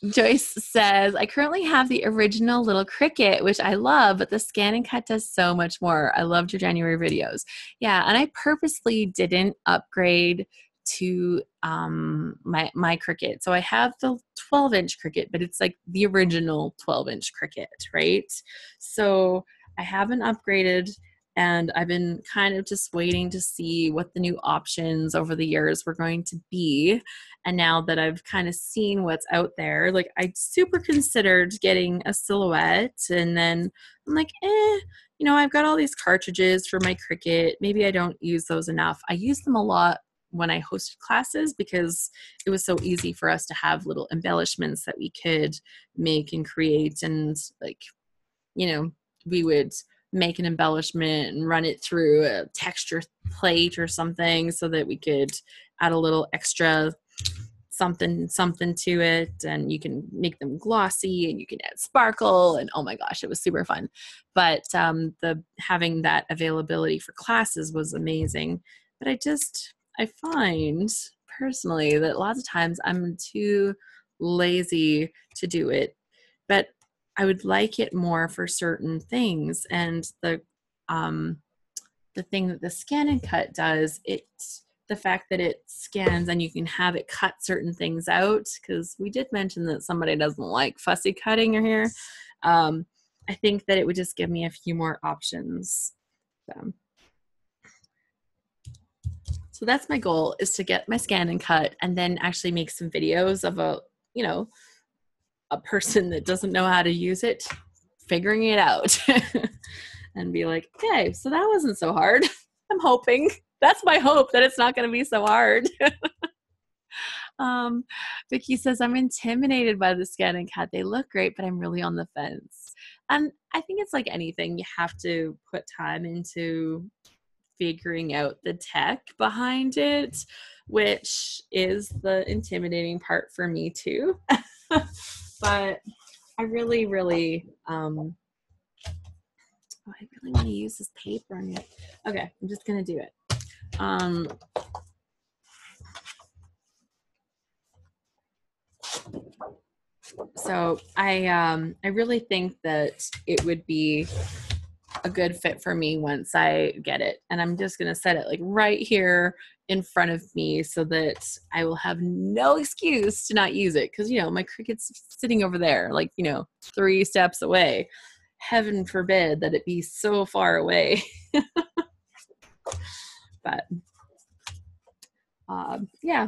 Joyce says, I currently have the original little Cricut, which I love, but the scan and cut does so much more. I loved your January videos. Yeah, and I purposely didn't upgrade to my Cricut. So I have the 12-inch Cricut, but it's like the original 12-inch Cricut, right? So I haven't upgraded, and I've been kind of just waiting to see what the new options over the years were going to be. And now that I've kind of seen what's out there, like I super considered getting a Silhouette, and then I'm like, I've got all these cartridges for my Cricut. Maybe I don't use those enough. I use them a lot when I hosted classes because it was so easy for us to have little embellishments that we could make and create. And like, we would make an embellishment and run it through a texture plate or something so that we could add a little extra something to it, and you can make them glossy and you can add sparkle, and oh my gosh, it was super fun. But the having that availability for classes was amazing. But I find personally that lots of times I'm too lazy to do it. But I would like it more for certain things. And the thing that the scan and cut does, the fact that it scans and you can have it cut certain things out, because we did mention that somebody doesn't like fussy cutting your hair. I think that it would just give me a few more options. So that's my goal, is to get my scan and cut and then actually make some videos of a person that doesn't know how to use it figuring it out and be like, okay, so that wasn't so hard. I'm hoping. That's my hope, that it's not going to be so hard. Vicky says, I'm intimidated by the scan and cut. They look great, but I'm really on the fence. And I think it's like anything. You have to put time into figuring out the tech behind it, which is the intimidating part for me too. But I really want to use this paper on it. Okay, I'm just gonna do it. So I really think that it would be a good fit for me once I get it. And I'm just going to set it like right here in front of me so that I will have no excuse to not use it. Cause my Cricut's sitting over there, like, 3 steps away. Heaven forbid that it be so far away. But yeah,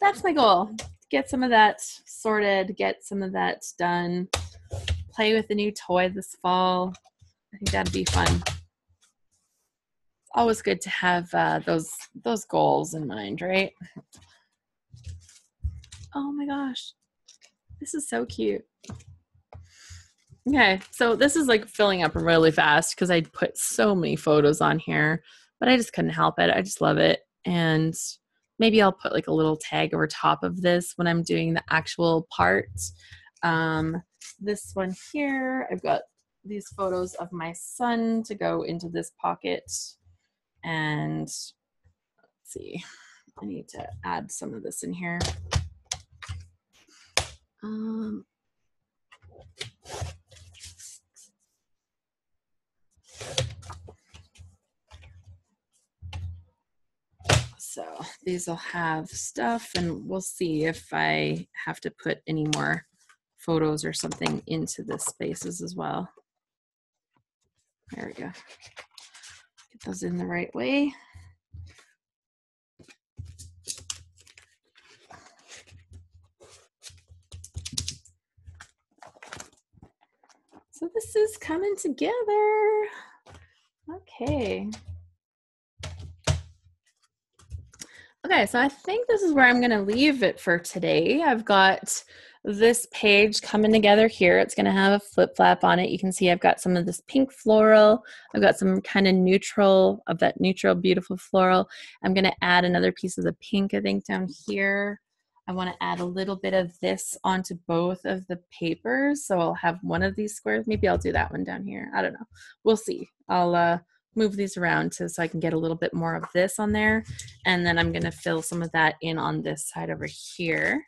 that's my goal. Get some of that sorted, get some of that done, play with a new toy this fall. I think that'd be fun. It's always good to have those goals in mind, right? Oh my gosh, this is so cute. Okay, so this is like filling up really fast because I put so many photos on here, but I just couldn't help it. I just love it. And maybe I'll put like a little tag over top of this when I'm doing the actual part. This one here, I've got these photos of my son to go into this pocket. And let's see, I need to add some of this in here. So these will have stuff, and we'll see if I have to put any more photos or something into the spaces as well. There we go. Get those in the right way. So this is coming together. Okay. Okay, so I think this is where I'm going to leave it for today. I've got this page coming together here. It's going to have a flip flap on it. You can see I've got some of this pink floral. I've got some kind of neutral, of that neutral, beautiful floral. I'm going to add another piece of the pink, I think, down here. I want to add a little bit of this onto both of the papers. So I'll have one of these squares. Maybe I'll do that one down here. I don't know. We'll see. I'll move these around so I can get a little bit more of this on there. And then I'm going to fill some of that in on this side over here.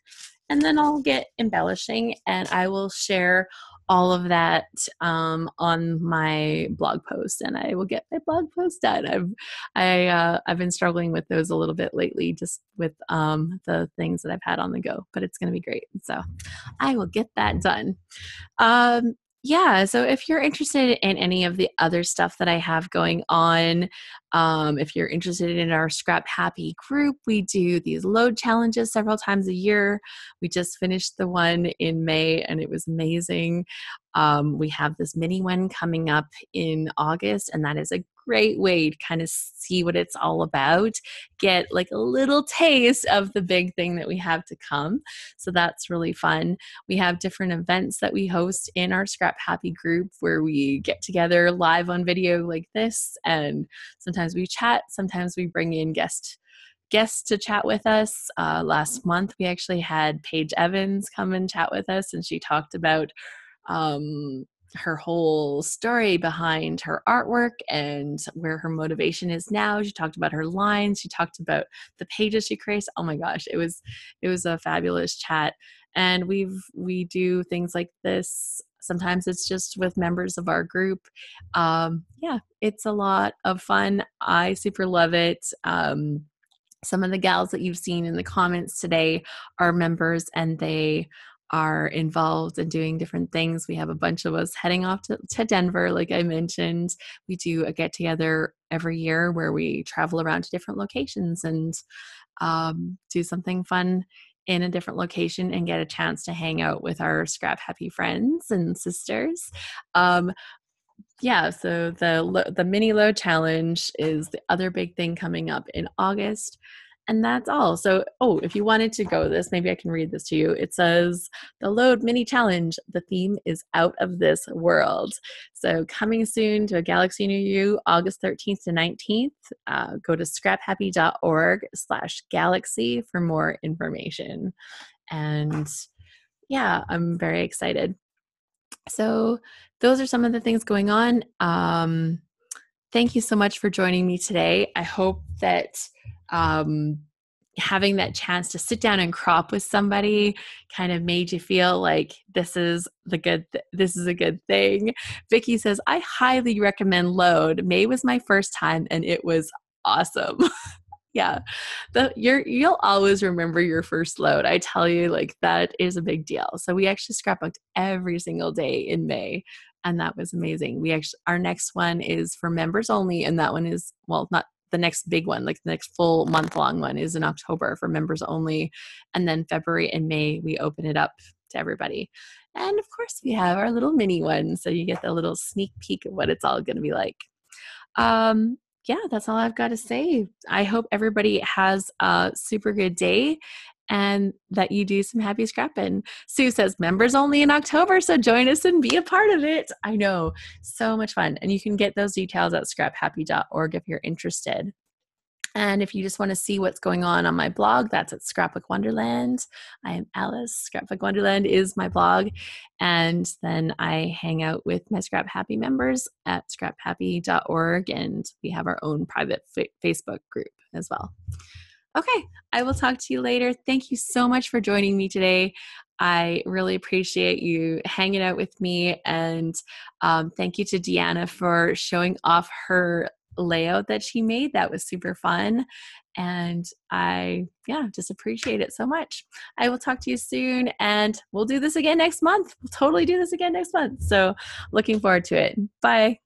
And then I'll get embellishing, and I will share all of that on my blog post, and I will get my blog post done. I've been struggling with those a little bit lately, just with the things that I've had on the go, but it's going to be great. So I will get that done. Yeah, so if you're interested in any of the other stuff that I have going on, if you're interested in our ScrapHappy group, we do these load challenges several times a year. We just finished the one in May and it was amazing. We have this mini one coming up in August, and that is a great way to kind of see what it's all about, get like a little taste of the big thing that we have to come. So that's really fun. We have different events that we host in our ScrapHappy group where we get together live on video like this, and sometimes we chat, sometimes we bring in guests to chat with us. Last month we actually had Paige Evans come and chat with us, and she talked about her whole story behind her artwork and where her motivation is now. She talked about her lines. She talked about the pages she creates. Oh my gosh, it was a fabulous chat. And we do things like this. Sometimes it's just with members of our group. Yeah, it's a lot of fun. I super love it. Some of the gals that you've seen in the comments today are members, and they are involved in doing different things. We have a bunch of us heading off to Denver, like I mentioned. We do a get together every year where we travel around to different locations and do something fun in a different location and get a chance to hang out with our ScrapHappy friends and sisters. Yeah, so the mini load challenge is the other big thing coming up in August. And that's all. So, if you wanted to go this, maybe I can read this to you. It says, the load mini challenge, the theme is out of this world. So coming soon to a galaxy near you, August 13th to 19th. Go to scraphappy.org/galaxy for more information. And yeah, I'm very excited. So those are some of the things going on. Thank you so much for joining me today. I hope that having that chance to sit down and crop with somebody kind of made you feel like this is a good thing. Vicky says, I highly recommend Load. May was my first time and it was awesome. Yeah, you'll always remember your first load. I tell you, like, that is a big deal. So we actually scrapbooked every single day in May, and that was amazing. Our next one is for members only, and that one is, well, not the next big one, like the next full month-long one is in October for members only, and then February and May we open it up to everybody. And of course, we have our little mini one, so you get the little sneak peek of what it's all going to be like. Yeah, that's all I've got to say. I hope everybody has a super good day and that you do some happy scrapping. Sue says members only in October, so join us and be a part of it. I know, so much fun. And you can get those details at scraphappy.org if you're interested. And if you just want to see what's going on my blog, that's at Scrapbook Wonderland. I am Alice. Scrapbook Wonderland is my blog. And then I hang out with my ScrapHappy members at scraphappy.org. And we have our own private Facebook group as well. Okay, I will talk to you later. Thank you so much for joining me today. I really appreciate you hanging out with me. And thank you to Deanna for showing off her layout that she made. That was super fun. And I just appreciate it so much. I will talk to you soon, and we'll do this again next month. We'll totally do this again next month. So looking forward to it. Bye.